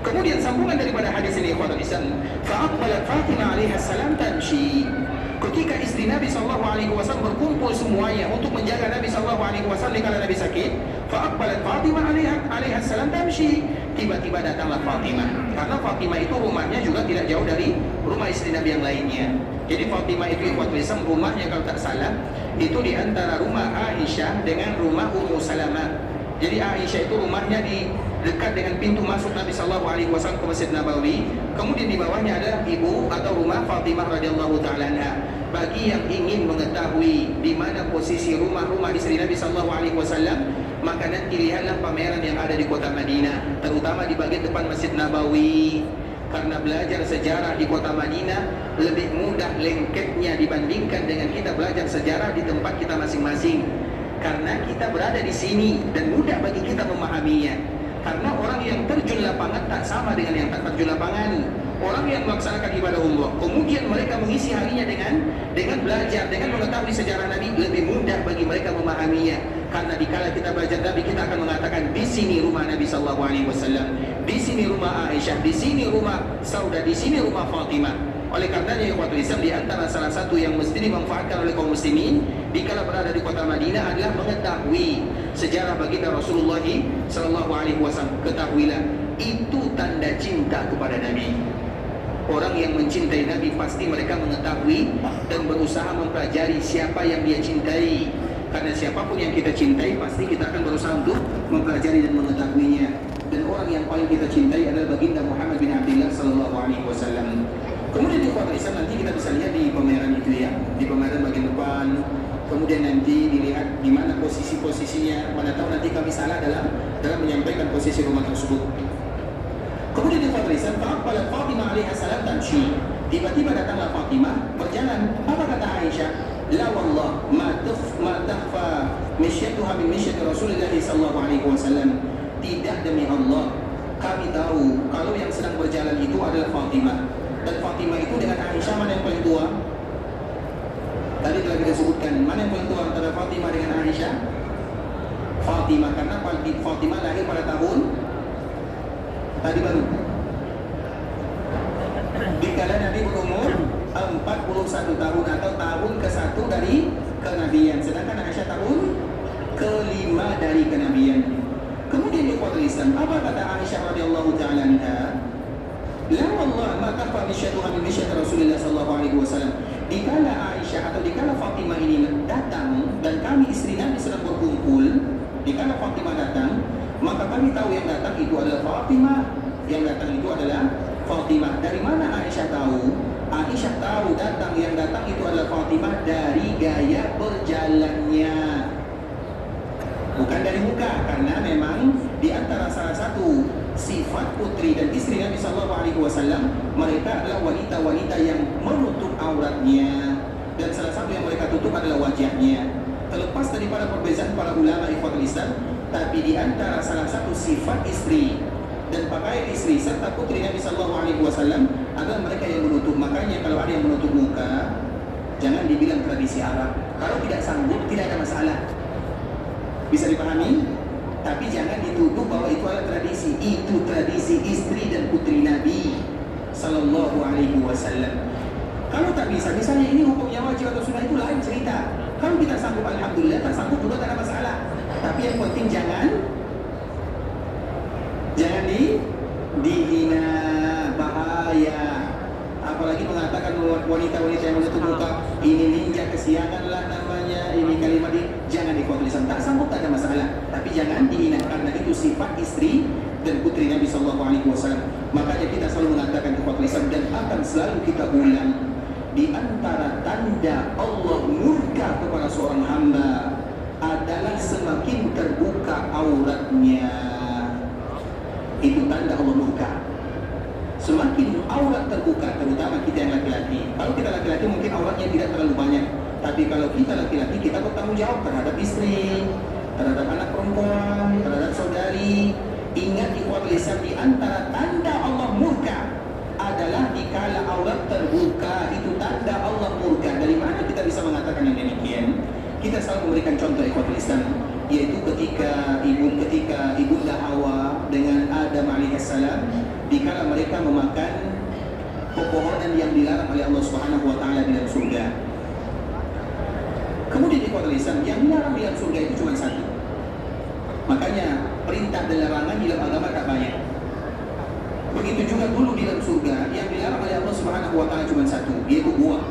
Kemudian sambungan daripada hadis ini ikhwatul Islam, fa'aqbalat Fatimah alaiha salam tamshi. Ketika istri Nabi SAW berkumpul semuanya untuk menjaga Nabi SAW di kala Nabi sakit, fa'aqbalat Fatimah alaiha salam tamshi. Tiba-tiba datanglah Fatimah, karena Fatimah itu rumahnya juga tidak jauh dari rumah istri Nabi yang lainnya. Jadi Fatimah itu ikhwatul Islam, rumahnya kalau tak salah itu di antara rumah Aisyah dengan rumah Ummu Salamah. Jadi Aisyah itu rumahnya di dekat dengan pintu masuk Nabi sallallahu alaihi wasallam ke Masjid Nabawi. Kemudian di bawahnya ada ibu atau rumah Fatimah radhiyallahu taala anha. Bagi yang ingin mengetahui di mana posisi rumah-rumah istri Nabi sallallahu alaihi wasallam, maka nanti lihatlah pameran yang ada di kota Madinah, terutama di bagian depan Masjid Nabawi. Karena belajar sejarah di kota Madinah lebih mudah lengketnya dibandingkan dengan kita belajar sejarah di tempat kita masing-masing. Karena kita berada di sini dan mudah bagi kita memahaminya. Karena orang yang terjun lapangan tak sama dengan yang tak terjun lapangan. Orang yang melaksanakan ibadah umrah, kemudian mereka mengisi harinya dengan belajar, dengan mengetahui sejarah Nabi, lebih mudah bagi mereka memahaminya. Karena dikala kita belajar Nabi, kita akan mengatakan di sini rumah Nabi sallallahu alaihi wasallam, di sini rumah Aisyah, di sini rumah Saudah, di sini rumah Fatimah. Oleh karenanya ikhwatul Islam, di antara salah satu yang mesti dimanfaatkan oleh kaum muslimin dikala berada di kota Madinah adalah mengetahui sejarah baginda Rasulullah sallallahu alaihi wasallam. Ketahuilah, itu tanda cinta kepada Nabi. Orang yang mencintai Nabi pasti mereka mengetahui dan berusaha mempelajari siapa yang dia cintai. Karena siapapun yang kita cintai pasti kita akan berusaha untuk mempelajari dan mengetahuinya. Dan orang yang paling kita cintai adalah baginda Muhammad bin Abdullah sallallahu alaihi wasallam. Kemudian di kota Islam nanti kita bisa lihat di pameran itu ya, di pameran bagian depan. Kemudian nanti dilihat di mana posisi-posisinya. Mana tahu nanti kami salah dalam menyampaikan posisi rumah tersebut. Kemudian di kota Islam, fa'aqbalat Fatimah alaiha salam tamshi. Tiba-tiba datanglah Fatimah berjalan. Apa kata Aisyah? La wallah ma takhfa mishyatuha min mishyati Rasulullah sallallahu alaihi wasallam. Tidak, demi Allah, kami tahu kalau yang sedang berjalan itu adalah Fatimah. Dan Fatimah itu dengan Aisyah mana yang paling tua? Tadi telah kita sebutkan, mana yang paling tua antara Fatimah dengan Aisyah? Fatimah, karena Fatimah lahir pada tahun Tadi baru. Dikala Nabi berumur 41 tahun atau tahun ke-1 dari kenabian, sedangkan Aisyah tahun ke-5 dari kenabian. Kemudian di kuat Islam, apa kata Aisyah radhiyallahu ta'ala anha? La wallah ma kafa misyatuha min misyat Rasulullah sallallahu alaihi wasallam. Dikala Aisyah atau dikala Fatimah ini datang dan kami istri Nabi sedang berkumpul, dikala Fatimah datang, maka kami tahu yang datang itu adalah Fatimah. Yang datang itu adalah Fatimah. Dari mana Aisyah tahu? Aisyah tahu yang datang itu adalah Fatimah dari gaya berjalannya, bukan dari muka, karena memang di antara salah satu sifat putri dan istri Nabi Sallallahu Alaihi Wasallam, mereka adalah wanita-wanita yang menutup auratnya, dan salah satu yang mereka tutup adalah wajahnya. Terlepas daripada perbezaan para ulama ikhwatul Islam, tapi di antara salah satu sifat istri dan pakaian istri serta putri Nabi Sallallahu Alaihi Wasallam adalah mereka yang menutup. Makanya kalau ada yang menutup muka, jangan dibilang tradisi Arab. Kalau tidak sanggup, tidak ada masalah. Bisa dipahami? Tapi jangan dituduh bahwa itu adalah tradisi. Itu tradisi istri dan putri Nabi Sallallahu Alaihi Wasallam. Kalau tak bisa, misalnya ini hukumnya wajib atau sunnah, itu lain cerita. Kalau kita sanggup, alhamdulillah. Tak sanggup juga tak ada masalah. Tapi yang penting jangan dihina, bahaya. Apalagi mengatakan wanita-wanita yang menutup muka, ini ninja kesiangan lah namanya, ini kalimat jangan dikotoriskan. Tak sanggup tak ada masalah, tapi jangan dihina karena itu sifat istri dan putri Nabi Sallallahu Alaihi Wasallam. Makanya kita selalu mengatakan kekuatan dan akan selalu kita ulang, di antara tanda Allah murka kepada seorang hamba adalah semakin terbuka auratnya. Itu tanda Allah murka. Semakin aurat terbuka, terutama kita yang laki-laki. Kalau kita laki-laki mungkin auratnya tidak terlalu banyak, tapi kalau kita laki-laki, kita bertanggung jawab terhadap istri, terhadap anak perempuan, terhadap saudari. Ingat ikhwatul Islam, di antara tanda Allah murka adalah dikala aurat terbuka. Itu tanda Allah murka. Dari mana kita bisa mengatakan yang demikian? Kita selalu memberikan contoh ikhwatul Islam, yaitu ketika ibunda Hawa dengan Adam alaihissalam, dikala mereka memakan pepohonan yang dilarang oleh Allah Subhanahu wa taala di dalam surga. Kemudian di kuat Islam, yang dilarang di dalam surga itu cuma satu. Makanya perintah dan larangan di dalam agama tak banyak. Begitu juga dulu di dalam surga, yang dilarang oleh Allah Subhanahu wa taala cuma satu, yaitu buah.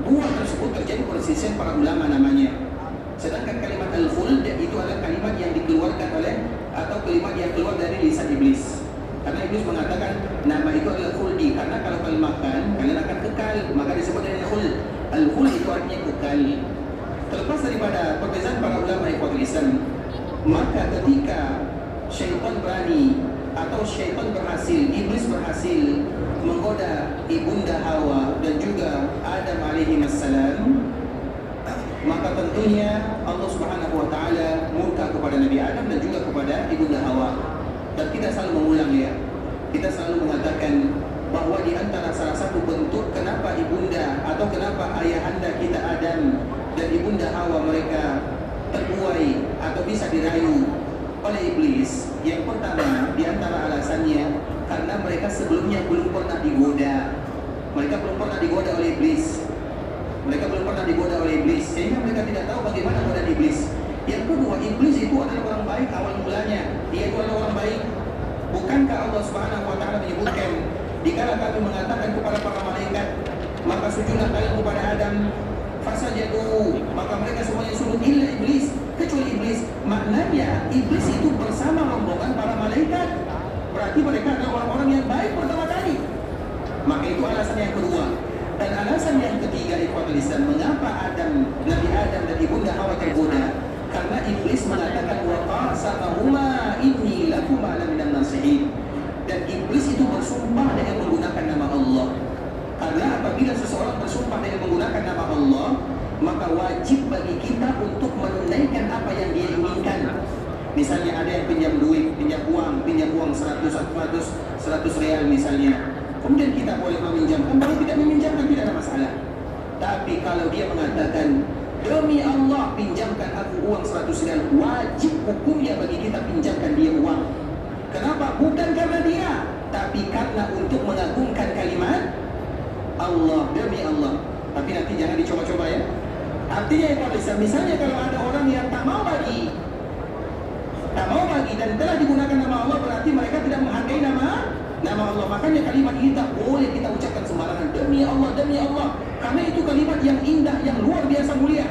Buah tersebut terjadi perselisihan para ulama namanya. Sedangkan kalimat al-khuld itu adalah kalimat yang dikeluarkan oleh, atau kalimat yang keluar dari lisan iblis. Karena iblis mengatakan nama itu adalah khuldi, karena kalau kalian makan, kalian akan kekal, maka disebut dengan khuld. Al-khuld itu artinya kekal. Terlepas daripada perbezaan para ulama ikhwatul Islam, maka ketika syaitan berani atau syaitan berhasil, iblis berhasil menggoda ibunda Hawa dan juga Adam alaihi wassalam, maka tentunya Allah Subhanahu wa taala murka kepada Nabi Adam dan juga kepada ibunda Hawa. Dan kita selalu mengulang ya, kita selalu mengatakan bahwa di antara salah satu bentuk kenapa ibunda atau kenapa ayahanda kita Adam dan ibunda Hawa mereka terbuai atau bisa dirayu oleh iblis, yang pertama di antara alasannya karena mereka sebelumnya belum pernah digoda. Mereka belum pernah digoda oleh iblis. Mereka belum pernah digoda oleh iblis, sehingga mereka tidak tahu bagaimana godaan iblis. Yang kedua, iblis itu adalah orang baik awal mulanya. Dia itu adalah orang baik. Bukankah Allah Subhanahu wa taala menyebutkan, dikala kami mengatakan kepada para malaikat, maka sujudlah kalian kepada Adam, fasajadu, maka mereka semuanya sujud illa iblis, kecuali iblis. Maknanya iblis itu bersama rombongan para malaikat. Berarti mereka adalah orang-orang yang baik pertama kali. Maka itu alasan yang kedua. Dan alasan yang ketiga ikhwatul Islam, mengapa Nabi Adam dan ibunda Hawa tergoda? Karena iblis mengatakan wa qasamahuma inni lakuma laminan nasihin. Dan iblis itu bersumpah dengan menggunakan nama Allah. Karena apabila seseorang bersumpah dengan menggunakan nama Allah, maka wajib bagi kita untuk menunaikan apa yang dia inginkan. Misalnya ada yang pinjam duit, pinjam uang 100 real misalnya. Kemudian kita boleh meminjamkan, kalau tidak meminjamkan tidak ada masalah. Tapi kalau dia mengatakan, demi Allah pinjamkan aku uang 100 rial, wajib hukumnya bagi kita pinjamkan dia uang. Kenapa? Bukan karena dia, tapi karena untuk mengagungkan kalimat Allah, demi Allah. Tapi nanti jangan dicoba-coba ya. Artinya itu bisa, misalnya kalau ada orang yang tak mau bagi dan telah digunakan nama Allah, berarti mereka tidak menghargai nama Allah. Makanya kalimat ini tak boleh kita ucapkan sembarangan. Demi Allah, demi Allah. Karena itu kalimat yang indah, yang luar biasa mulia.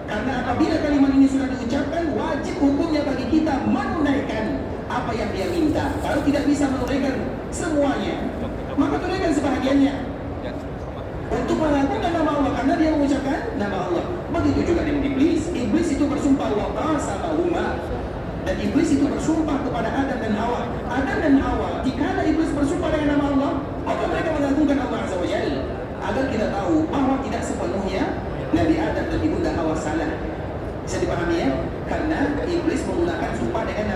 Karena apabila kalimat ini sudah diucapkan, wajib hukumnya bagi kita menunaikan apa yang dia minta. Kalau tidak bisa menunaikan semuanya, maka tunaikan sebahagiannya untuk mengagungkan nama Allah, karena dia mengucapkan nama Allah. Begitu juga dengan iblis. Iblis itu bersumpah wa qasamahuma, dan iblis itu bersumpah kepada Adam dan Hawa. Adam dan Hawa, jika iblis bersumpah dengan nama Allah, maka mereka mengagungkan Allah Azza wa Jalla. Agar kita tahu bahwa tidak sepenuhnya Nabi Adam dan ibunda Hawa salah. Bisa dipahami ya? Karena iblis menggunakan sumpah dengan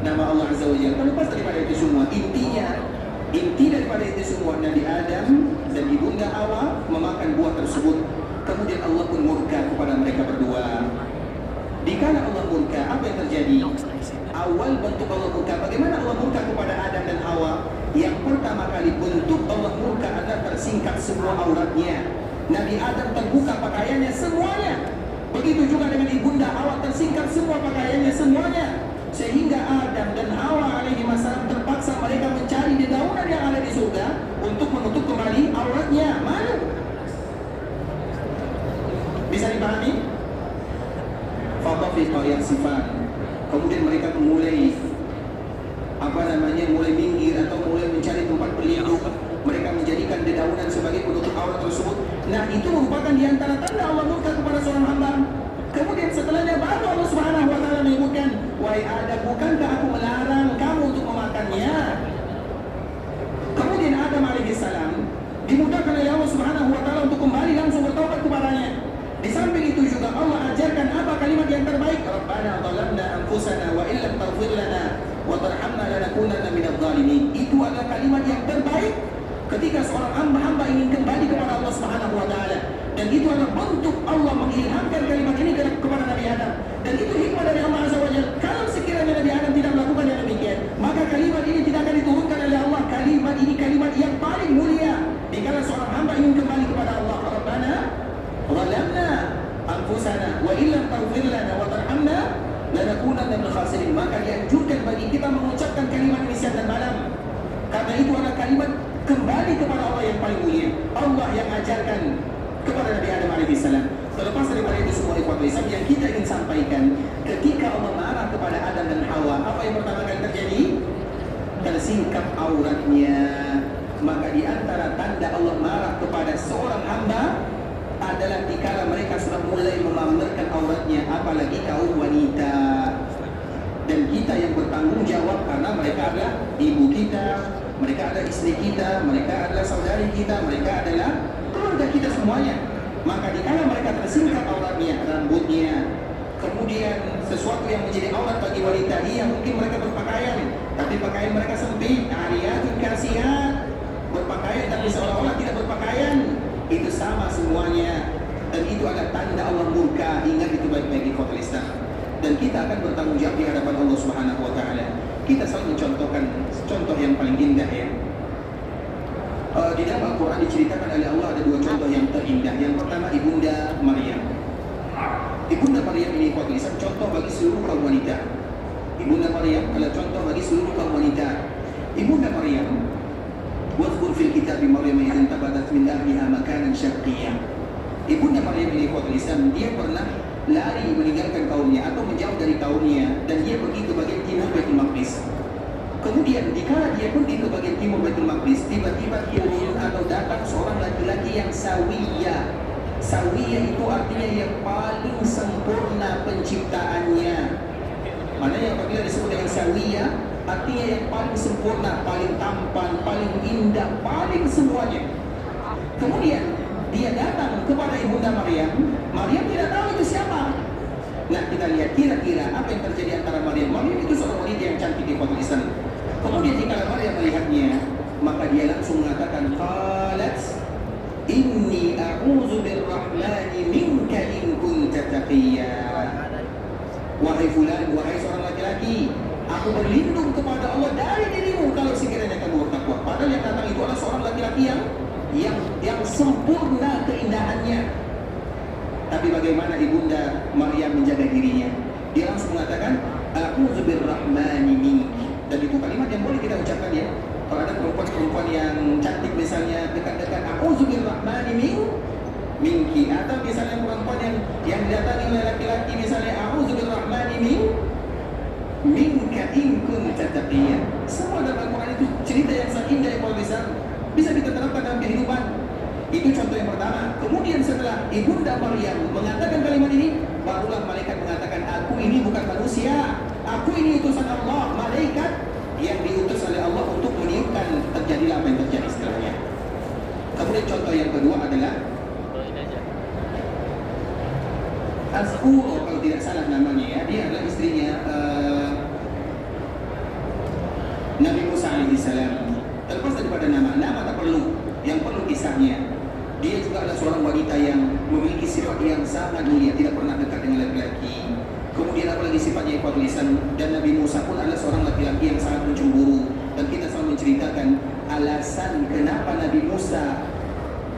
nama Allah Azza wa Jalla. Lepas daripada itu semua, inti daripada itu semua, Nabi Adam dan ibunda Hawa memakan buah tersebut. Kemudian Allah pun murka kepada mereka berdua. Dikala Allah murka, apa yang terjadi? Awal bentuk Allah murka, bagaimana Allah murka kepada Adam dan Hawa? Yang pertama kali bentuk Allah murka adalah tersingkap semua auratnya. Nabi Adam terbuka pakaiannya semuanya. Begitu juga dengan ibunda Hawa, tersingkap semua pakaiannya semuanya. Sehingga Adam dan Hawa alaihi wasallam terpaksa mereka mencari dedaunan yang ada di surga untuk menutup kembali auratnya. Malu. Bisa dipahami? Fatafiqa yaksifan. Kemudian mereka mulai mulai minggir atau mulai mencari tempat berlindung. Mereka menjadikan dedaunan sebagai penutup aurat tersebut. Nah, itu merupakan di antara tanda Allah murka kepada seorang hamba. Kemudian setelahnya baru Allah Subhanahu wa taala menyebutkan, "Wahai Adam, bukankah aku melarang kamu untuk memakannya?" Kemudian Adam alaihissalam dimudahkan oleh Allah Subhanahu wa taala untuk kembali langsung bertaubat kepadanya. Di samping itu juga Allah ajarkan apa kalimat yang terbaik, "Rabbana dhalamna anfusana wa illam taghfir lana wa tarhamna lanakunanna minadh dhalimin." Itu adalah kalimat yang terbaik ketika seorang hamba ingin kembali kepada Allah Subhanahu wa taala. Dan itu adalah bentuk Allah mengilhamkan kalimat ini kepada Nabi Adam. Dan itu hikmah dari Allah Azza wa Jalla. Kalau sekiranya Nabi Adam tidak melakukan yang demikian, maka kalimat ini tidak akan diturunkan oleh Allah. Kalimat ini kalimat yang paling mulia dikala seorang hamba ingin kembali kepada Allah. Rabbana dhalamna anfusana wa illam taghfir lana wa tarhamna lanakunanna minal khasirin. Maka dianjurkan bagi kita mengucapkan kalimat ini siang dan malam. Karena itu adalah kalimat kembali kepada Allah yang paling mulia. Allah yang ajarkan kepada Nabi Adam alaihissalam. Terlepas daripada itu semua ikhwatul Islam yang kita ingin sampaikan, ketika Allah marah kepada Adam dan Hawa, apa yang pertama kali terjadi? Tersingkap auratnya. Maka di antara tanda Allah marah kepada seorang hamba adalah dikala mereka sudah mulai memamerkan auratnya, apalagi kaum wanita. Dan kita yang bertanggung jawab, karena mereka adalah ibu kita, mereka adalah istri kita, mereka adalah saudari kita, mereka adalah keluarga kita semuanya. Maka dikala mereka tersingkap auratnya, rambutnya, kemudian sesuatu yang menjadi aurat bagi wanita, mungkin mereka berpakaian, tapi pakaian mereka sempit, ariyatun kasihat, berpakaian tapi seolah-olah tidak berpakaian, itu sama semuanya. Dan itu adalah tanda Allah murka. Ingat itu baik-baik ikhwatul Islam. Dan kita akan bertanggung jawab di hadapan Allah Subhanahu wa taala. Kita selalu mencontohkan contoh yang paling indah ya. Di dalam Al-Quran diceritakan oleh Allah ada dua contoh yang terindah. Yang pertama Ibunda Maryam. Ibunda Maryam ini ikhwatul Islam contoh bagi seluruh kaum wanita. Ibunda Maryam adalah contoh bagi seluruh kaum wanita. Ibunda Maryam, wadhkur fil kitab Maryam idh intabadat min ahliha makanan syarqiyyah. Ibunda Maryam ini ikhwatul Islam, dia pernah lari meninggalkan kaumnya atau menjauh dari kaumnya, dan dia pergi ke bagian timur Baitul Maqdis. Kemudian dikala dia pergi ke bagian timur Baitul Maqdis, tiba-tiba turun atau datang seorang laki-laki yang sawiyah. Sawiyah itu artinya yang paling sempurna penciptaannya. Maknanya apabila disebut dengan sawiyah, artinya yang paling sempurna, paling tampan, paling indah, paling semuanya. Kemudian dia datang kepada ibunda Maryam. Maryam tidak tahu itu siapa. Nah, kita lihat kira-kira apa yang terjadi antara Maryam. Maryam itu seorang wanita yang cantik di kota Islam. Kemudian jika Maryam melihatnya, maka dia langsung mengatakan, qalat inni a'udzu birrahmani minka in kunta taqiyya. Wahai fulan, wahai seorang laki-laki, aku aku berlindung kepada Allah dari dirimu kalau sekiranya kamu bertakwa. Padahal yang datang itu adalah seorang laki-laki yang sempurna keindahannya. Tapi bagaimana ibunda Maryam menjaga dirinya? Dia langsung mengatakan, a'udzu birrahmani minki. Dan itu kalimat yang boleh kita ucapkan ya. Kalau ada perempuan-perempuan yang cantik misalnya dekat-dekat, a'udzu birrahmani minki. Atau misalnya perempuan yang didatangi oleh laki-laki misalnya, a'udzu birrahmani minka in kunta taqiyya. Semua dalam Al-Quran itu cerita yang sangat indah yang bisa kita terapkan dalam kehidupan. Itu contoh yang pertama. Kemudian setelah ibunda Maryam mengatakan kalimat ini, barulah malaikat mengatakan, aku ini bukan manusia, aku ini utusan Allah, malaikat yang diutus oleh Allah untuk meniupkan terjadilah apa yang terjadi setelahnya. Kemudian contoh yang kedua adalah Azhura, kalau tidak salah namanya ya, dia adalah istrinya Nabi Musa alaihissalam. Terlepas daripada nama tak perlu, yang perlu kisahnya. Dia juga adalah seorang wanita yang memiliki sifat yang sangat mulia, tidak pernah dekat dengan laki-laki. Kemudian apalagi sifatnya ikhwatul lisan. Dan Nabi Musa pun adalah seorang laki-laki yang sangat mencemburu. Dan kita selalu menceritakan alasan kenapa Nabi Musa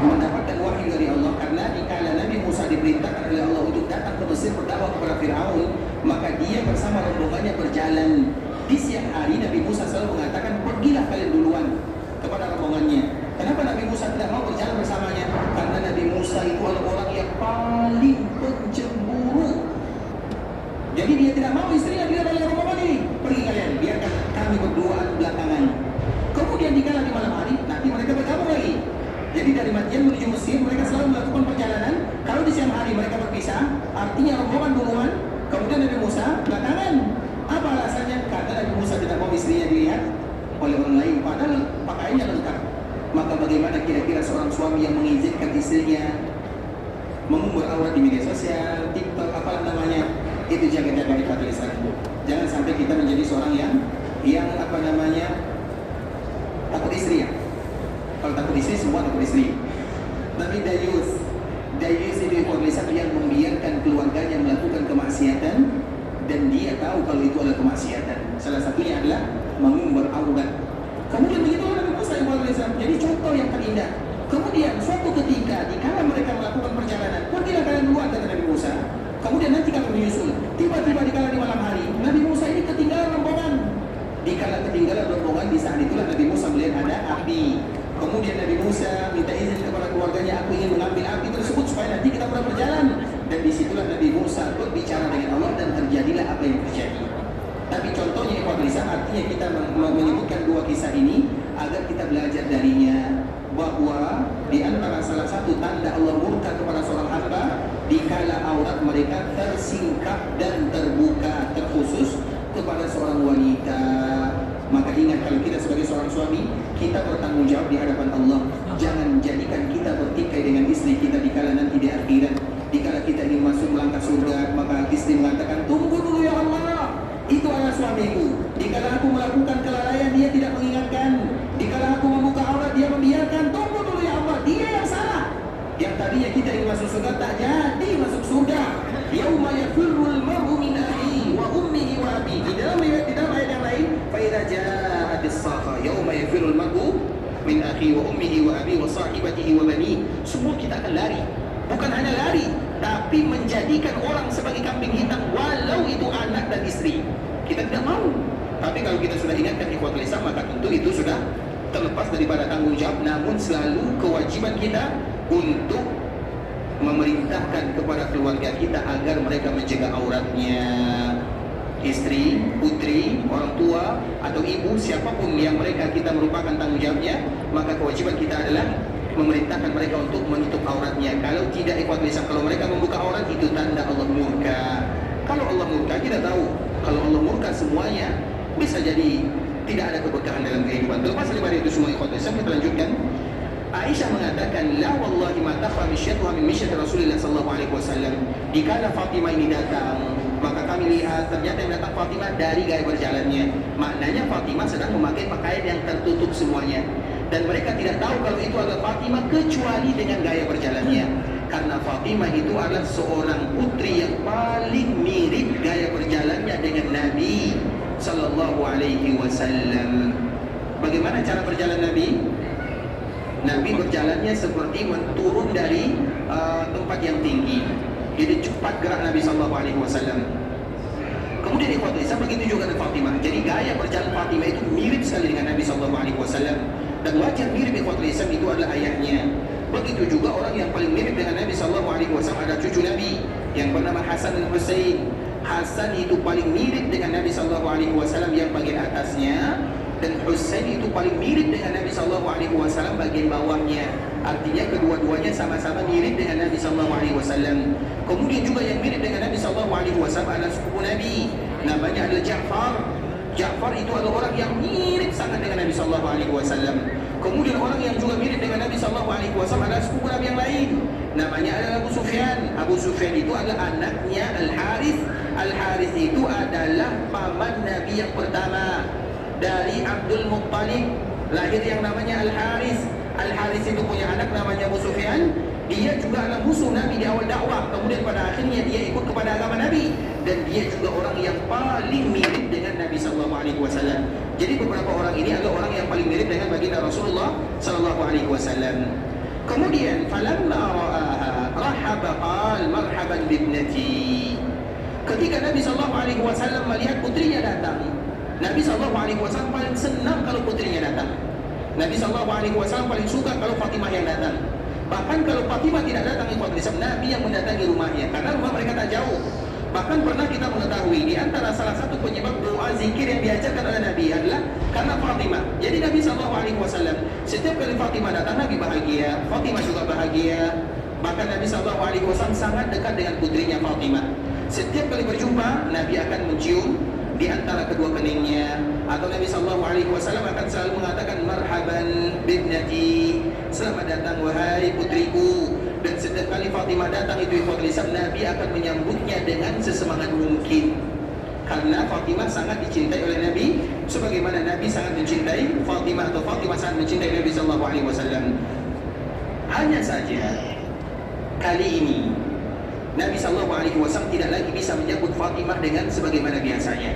mendapatkan wahyu dari Allah, karena dikala Nabi Musa diperintahkan oleh Allah untuk datang ke Mesir berdakwah kepada Fir'aun, maka dia bersama rombongannya berjalan. Di siang hari Nabi Musa selalu mengatakan, pergilah kalian duluan, kepada rombongannya. Kenapa Nabi Musa tidak mau berjalan bersamanya? Karena Nabi Musa itu adalah orang yang paling pencemburu. Jadi dia tidak mau istrinya tidak balik rombongan ini. Pergi kalian, biarkan kami berduaan belakangan. Kemudian dikala di malam hari, nanti mereka bergabung lagi. Jadi dari Madian menuju Mesir, mereka selalu melakukan perjalanan. Kalau di siang hari mereka berpisah, artinya rombongan duluan, kemudian Nabi Musa belakangan. Apa alasannya? Karena Nabi Musa tidak mau istrinya dilihat oleh orang lain, padahal pakaiannya lengkap. Maka bagaimana kira-kira seorang suami yang mengizinkan istrinya mengumbar aurat di media sosial, TikTok, apalah namanya, itu jaga-jaga ikhwatul Islam. Jangan sampai kita menjadi seorang yang takut istri ya. Kalau takut istri, semua takut istri. Tapi dayus itu ikhwatul Islam yang membiarkan keluarganya melakukan kemaksiatan dan dia tahu kalau itu adalah kemaksiatan. Salah satunya adalah mengumbar aurat. Kemudian begitu Nabi Musa ikhwatul Islam. Jadi contoh yang terindah. Kemudian suatu ketika dikala mereka melakukan perjalanan, pergilah kalian duluan kata Nabi Musa. Kemudian nanti kami menyusul. Tiba-tiba dikala di malam hari, Nabi Musa ini ketinggalan rombongan. Dikala ketinggalan rombongan, di saat itulah Nabi Musa melihat ada api. Kemudian Nabi Musa minta izin kepada keluarganya, aku ingin mengambil api tersebut supaya nanti kita pernah berjalan. Dan disitulah Nabi Musa berbicara dengan Allah dan terjadilah apa yang terjadi. Tapi contohnya ikhwatul Islam, artinya kita menyebutkan dua kisah ini agar kita belajar darinya bahwa di antara salah satu tanda Allah murka kepada seorang hamba dikala aurat mereka tersingkap dan terbuka, terkhusus kepada seorang wanita. Maka ingat, kalau kita sebagai seorang suami, kita bertanggung jawab di hadapan Allah. Jangan jadikan kita bertikai dengan istri kita dikala nanti di akhirat. Dikala kita ingin masuk melangkah surga, maka istri mengatakan, tunggu dulu ya Allah, itu adalah suamiku. Dikala aku melakukan kelalaian, dia tidak mengingatkan. Dikala aku membuka aurat, dia membiarkan. Tunggu dulu ya Allah, dia yang salah. Yang tadinya kita ingin masuk surga, tak jadi masuk surga. Yauma yafirrul mar'u min akhihi wa ummihi wa abihi. Di dalam ayat yang lain, fa idza ja'at as-sakha yauma yafirrul mar'u min akhihi wa ummihi wa abihi wa sahibatihi wa banihi. Semua kita akan lari. Bukan hanya lari, tapi menjadikan orang sebagai kambing hitam, walau itu anak dan istri. Kita tidak mau. Tapi kalau kita sudah ingatkan ikhwatul Islam, maka tentu itu sudah terlepas daripada tanggung jawab. Namun selalu kewajiban kita untuk memerintahkan kepada keluarga kita agar mereka menjaga auratnya. Istri, putri, orang tua, atau ibu, siapapun yang mereka kita merupakan tanggung jawabnya, maka kewajiban kita adalah memerintahkan mereka untuk menutup auratnya. Kalau tidak ikhwatul Islam, kalau mereka membuka aurat, itu tanda Allah murka. Kalau Allah murka, kita tahu kalau Allah murka semuanya bisa jadi tidak ada keberkahan dalam kehidupan. Terlepas daripada itu semua ikhwatul Islam, kita lanjutkan. Aisyah mengatakan, la wallahi ma takhfa misyatuha min misyati Rasulullah sallallahu alaihi wasallam. Dikala Fatimah ini datang, maka kami lihat ternyata yang datang Fatimah dari gaya berjalannya. Maknanya Fatimah sedang memakai pakaian yang tertutup semuanya. Dan mereka tidak tahu kalau itu adalah Fatimah kecuali dengan gaya berjalannya. Karena Fatimah itu adalah seorang putri yang paling mirip gaya berjalannya dengan Nabi. sallallahu alaihi wasallam. Bagaimana cara berjalan Nabi? Nabi berjalannya seperti turun dari tempat yang tinggi. Jadi cepat gerak Nabi sallallahu alaihi wasallam. Kemudian ikhwatul Islam, begitu juga dengan Fatimah. Jadi gaya berjalan Fatimah itu mirip sekali dengan Nabi sallallahu alaihi wasallam. Dan wajar mirip ikhwatul Islam, itu adalah ayahnya. Begitu juga orang yang paling mirip dengan Nabi sallallahu alaihi wasallam ada cucu Nabi yang bernama Hasan dan Husain. Hasan itu paling mirip dengan Nabi sallallahu alaihi wasallam yang bagian atasnya, dan Husain itu paling mirip dengan Nabi sallallahu alaihi wasallam bagian bawahnya. Artinya kedua-duanya sama-sama mirip dengan Nabi sallallahu alaihi wasallam. Kemudian juga yang mirip dengan Nabi sallallahu alaihi wasallam adalah sepupu Nabi, namanya adalah Ja'far. Ja'far itu adalah orang yang mirip sangat dengan Nabi sallallahu alaihi wasallam. Kemudian orang yang juga mirip dengan Nabi sallallahu alaihi wasallam adalah sepupu Nabi yang lain, namanya adalah Abu Sufyan. Abu Sufyan itu adalah anaknya Al-Harith. Al-Harith itu adalah paman Nabi yang pertama dari Abdul Muttalib, lahir yang namanya Al-Harith. Al-Harith itu punya anak namanya Abu Sufyan. Dia juga adalah musuh Nabi di awal dakwah. Kemudian pada akhirnya dia ikut kepada agama Nabi, dan dia juga orang yang paling mirip dengan Nabi sallallahu alaihi wasallam. Jadi beberapa orang ini adalah orang yang paling mirip dengan baginda Rasulullah sallallahu alaihi wasallam. Kemudian falamma ra'aha rahaba qal marhaban bibnati. Ketika Nabi sallallahu alaihi wasallam melihat putrinya datang, Nabi sallallahu alaihi wasallam paling senang kalau putrinya datang. Nabi sallallahu alaihi wasallam paling suka kalau Fatimah yang datang. Bahkan kalau Fatimah tidak datang, Nabi yang mendatangi rumahnya, karena rumah mereka tak jauh. Bahkan pernah kita mengetahui di antara salah satu penyebab doa zikir yang diajarkan oleh Nabi adalah karena Fatimah. Jadi Nabi sallallahu alaihi wasallam setiap kali Fatimah datang, Nabi bahagia, Fatimah juga bahagia. Bahkan Nabi sallallahu alaihi wasallam sangat dekat dengan putrinya Fatimah. Setiap kali berjumpa, Nabi akan mencium di antara kedua keningnya, atau Nabi sallallahu alaihi wasallam akan selalu mengatakan marhaban bibnati, selamat datang wahai putriku. Dan setiap kali Fatimah datang itu Nabi akan menyambutnya dengan sesemangat mungkin, karena Fatimah sangat dicintai oleh Nabi, sebagaimana Nabi sangat mencintai Fatimah, atau Fatimah sangat mencintai Nabi sallallahu alaihi wasallam. Hanya saja kali ini Nabi sallallahu alaihi wasallam tidak lagi bisa menyambut Fatimah dengan sebagaimana biasanya.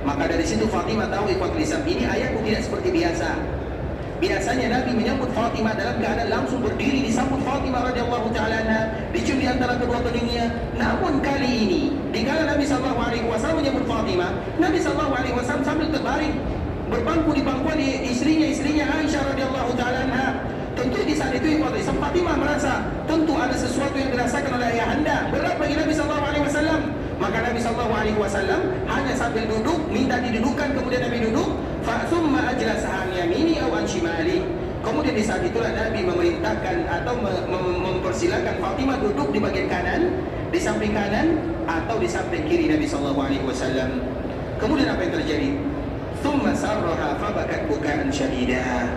Maka dari situ Fatimah tahu ikhwatul Islam, ini ayahku tidak seperti biasa. Biasanya Nabi menyambut Fatimah dalam keadaan langsung berdiri disambut Fatimah radhiyallahu taala anha, dicium di antara kedua keningnya. Namun kali ini, dikala Nabi sallallahu alaihi wasallam menyambut Fatimah, Nabi sallallahu alaihi wasallam sambil terbaring berpangku di pangkuan istrinya Aisyah radhiyallahu taala anha. Tentu di saat itu ikhwatul Fatimah merasa tentu ada sesuatu yang dirasakan oleh ayahanda berat bagi Nabi sallallahu alaihi wasallam. Maka Nabi sallallahu alaihi wasallam hanya sambil duduk, minta didudukkan, kemudian Nabi duduk, fa thumma ajlasaha an yamini aw an shimali. Kemudian di saat itulah Nabi memerintahkan atau mempersilakan Fatimah duduk di bagian kanan, di samping kanan atau di samping kiri Nabi sallallahu alaihi wasallam. Kemudian apa yang terjadi? Thumma sarraha fabakat bukaan syadidah.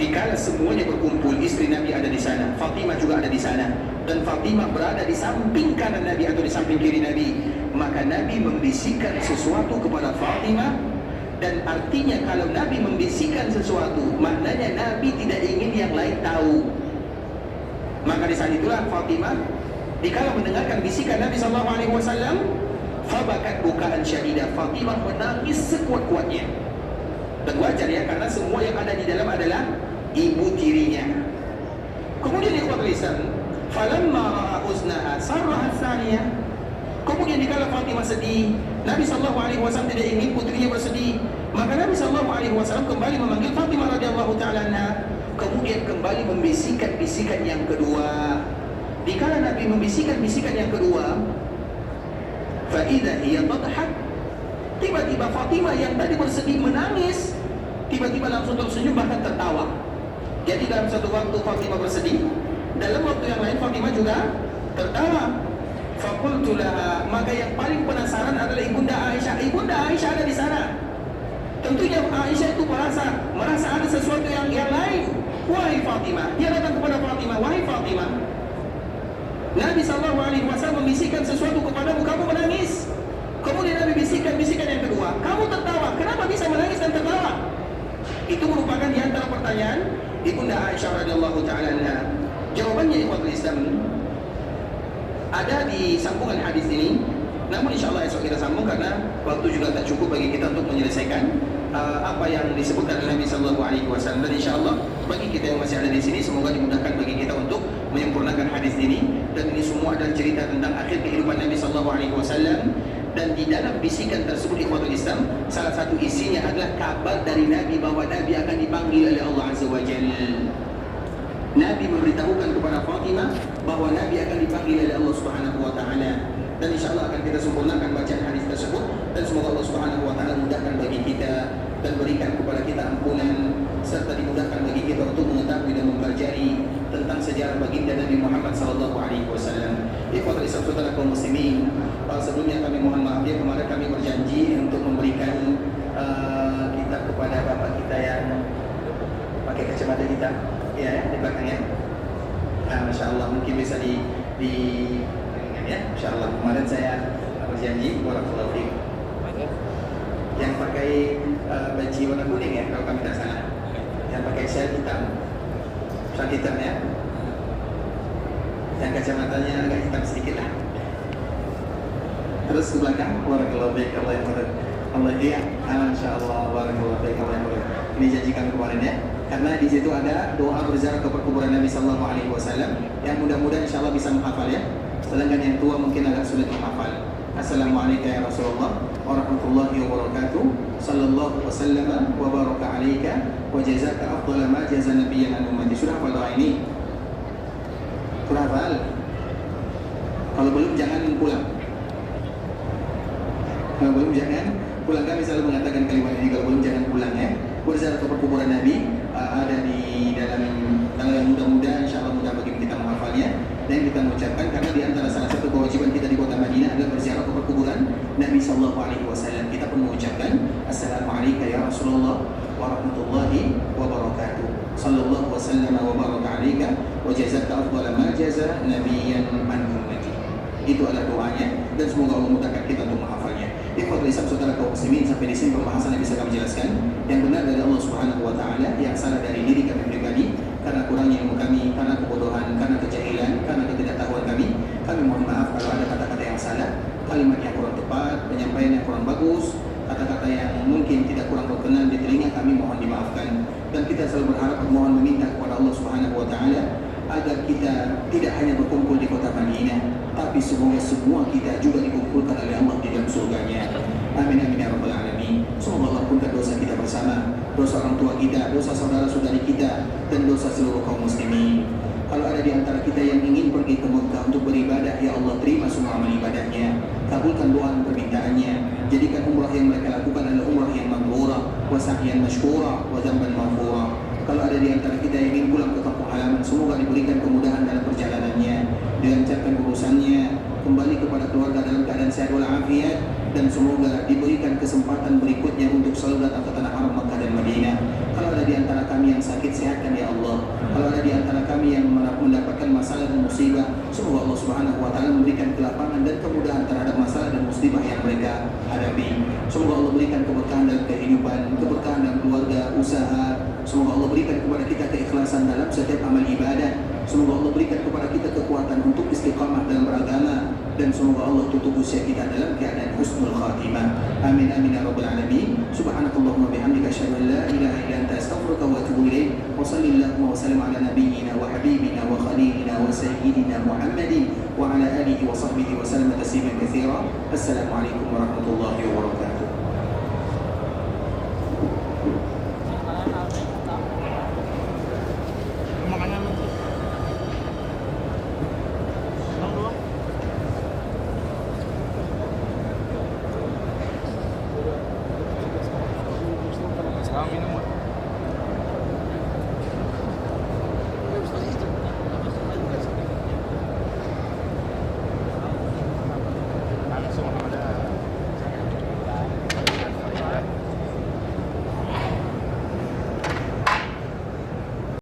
Dikala semuanya berkumpul, istri Nabi ada di sana, Fatimah juga ada di sana, dan Fatimah berada di samping kanan Nabi atau di samping kiri Nabi, maka Nabi membisikkan sesuatu kepada Fatimah. Dan artinya kalau Nabi membisikkan sesuatu, maknanya Nabi tidak ingin yang lain tahu. Maka di saat itulah Fatimah, dikala mendengarkan bisikan Nabi SAW, fabakat bukaan syadidah, Fatimah menangis sekuat-kuatnya. Dan wajar ya, karena semua yang ada di dalam adalah ibu tirinya. Kemudian ikhwatul Islam, falamma ra'a uznaha sarraha tsaniyah. Kemudian dikala Fatimah sedih, Nabi sallallahu alaihi wasallam tidak ingin putrinya bersedih, maka Nabi sallallahu alaihi wasallam kembali memanggil Fatimah radhiyallahu taala anha, kemudian kembali membisikkan bisikan yang kedua. Dikala Nabi membisikkan bisikan yang kedua, fa idza hiya tadhak, tiba-tiba Fatimah yang tadi bersedih menangis, tiba-tiba langsung tersenyum bahkan tertawa. Jadi dalam satu waktu Fatimah bersedih, dalam waktu yang lain Fatimah juga tertawa. Faqultu laha, maka yang paling penasaran adalah ibunda Aisyah. Ibunda Aisyah ada di sana. Tentunya Aisyah itu merasa ada sesuatu yang lain. Wahai Fatimah, dia datang kepada Fatimah, wahai Fatimah, Nabi SAW membisikkan sesuatu kepadamu, kamu menangis. Kemudian Nabi bisikkan bisikan yang kedua, kamu tertawa, kenapa bisa menangis dan tertawa? Itu merupakan di antara pertanyaan ibunda Aisyah radhiyallahu taala anha. Jawabannya ikhwatul Islam ada di sambungan hadis ini. Namun insya Allah esok kita sambung karena waktu juga tak cukup bagi kita untuk menyelesaikan apa yang disebutkan oleh Nabi Sallallahu Alaihi Wasallam. Dan insya Allah bagi kita yang masih ada di sini, semoga dimudahkan bagi kita untuk menyempurnakan hadis ini. Dan ini semua adalah cerita tentang akhir kehidupan Nabi Sallallahu Alaihi Wasallam. Dan di dalam bisikan tersebut ikhwatul Islam, salah satu isinya adalah kabar dari Nabi bahwa Nabi akan dipanggil oleh Allah Azza wa Jalla. Nabi memberitahukan kepada Fatimah bahwa Nabi akan dipanggil oleh Allah Subhanahu wa taala. Dan insya Allah akan kita sempurnakan bacaan hadis tersebut, dan semoga Allah Subhanahu wa taala mudahkan bagi kita dan berikan kepada kita ampunan, serta dimudahkan bagi kita untuk mengetahui dan mempelajari tentang sejarah baginda Nabi Muhammad sallallahu alaihi wasallam. Ikhwatul Islam, saudara kaum muslimin, sebelumnya kami mohon maaf ya, kemarin kami berjanji untuk memberikan kitab kepada bapak kita yang pakai kacamata hitam, ya di belakangnya. Masya Allah, mungkin bisa di ya, Insya Allah. Kemarin saya berjanji, barakallahu fiik, yang pakai baju warna kuning ya, kalau kami tak salah, yang pakai shell hitam ya, yang kacamatanya agak hitam sedikit lah. Terus ke belakang, barakallahu fiik, Allah yang murid, Allah dia, Insya Allah, barakallahu fiik, Allah yang murid. Ini janji kami kemarin ya, karena di situ ada doa berziarah ke perkuburan Nabi Sallallahu Alaihi Wasallam yang mudah-mudahan Insya Allah bisa menghafal ya. Sedangkan yang tua mungkin agak sulit menghafal. Assalamualaikum ya Rasulullah warahmatullahi wabarakatuh. Sallallahu wasallam wa baraka alaika wa jazaka afdhala ma jaza nabiyyan an ummati. Sudah hafal doa ini? Sudah hafal? Kalau belum jangan pulang. Kalau belum jangan pulang. Kami selalu mengatakan kalimat ini, kalau belum jangan pulang ya. Berziarah ke perkuburan Nabi ada di dalam tanggal yang mudah-mudahan insya Allah mudah bagi kita menghafalnya. Dan kita mengucapkan, karena di antara salah satu kewajiban kita di kota Madinah adalah berziarah ke perkuburan Nabi Sallallahu Alaihi Wasallam. Kita pun mengucapkan Assalamualaikum ya Rasulullah warahmatullahi wabarakatuh. Sallallahu wasallam wa baraka alaika wa jazaka afdhala ma jaza nabiyyan an ummati. Itu adalah doanya, dan semoga Allah mudahkan kita untuk menghafalnya. Ikhwatul Islam, saudara kaum muslimin, sampai di sini pembahasan yang bisa kami jelaskan. Yang benar dari Allah Subhanahu wa taala, yang salah dari diri kami pribadi karena kurangnya ilmu kami, karena kebodohan, karena kejahilan, karena ketidaktahuan kami. Kami mohon maaf kalau ada kata-kata yang salah, kalimat yang kurang tepat, penyampaian yang kurang bagus, kata-kata yang mungkin tidak kurang berkenan di telinga kami, mohon dimaafkan. Dan kita selalu berharap, mohon meminta kepada Allah Subhanahu wa taala agar kita tidak hanya berkumpul di kota Madinah, tapi semoga semua kita juga dikumpulkan oleh Allah di dalam surganya. Amin amin ya rabbal alamin. Semoga Allah ampunkan dosa kita bersama, dosa orang tua kita, dosa saudara-saudari kita, dan dosa seluruh kaum muslimin. Kalau ada di antara kita yang ingin pergi ke Mekah untuk beribadah, ya Allah terima semua amal ibadahnya, kabulkan doa dan permintaannya, jadikan umrah yang mereka lakukan adalah umrah yang mabrurah, wa sa'yan mashkura, wa dzamban maghfura. Kalau ada di antara kita yang ingin pulang ke kampung halaman, semoga diberikan kemudahan dalam perjalanannya, dilancarkan urusannya, kembali kepada keluarga dalam keadaan sehat walafiat, dan semoga diberikan kesempatan berikutnya untuk selalu datang ke tanah haram Makkah dan Madinah. Kalau ada di antara kami yang sakit, sehatkan ya Allah. Kalau ada di antara kami yang mendapatkan masalah dan musibah, semoga Allah Subhanahu wa taala memberikan kelapangan dan kemudahan terhadap masalah dan musibah yang mereka hadapi. Semoga Allah berikan keberkahan dalam kehidupan, keberkahan dalam keluarga, usaha. Semoga Allah berikan kepada kita keikhlasan dalam setiap amal ibadah. Semoga Allah berikan kepada kita kekuatan untuk istiqamah dalam beragama, dan semoga Allah tutup usia kita dalam keadaan husnul khatimah. Amin amin ya rabbal alamin. Subhanakallahumma bihamdika asyhadu an la ilaha illa anta astaghfiruka wa atubu ilaik. Wa sallallahu wa sallam ala nabiyyina wa habibina wa khalilina wa sayyidina Muhammadin wa ala alihi wa sahbihi wa sallam tasliman katsira. Assalamualaikum warahmatullahi wabarakatuh.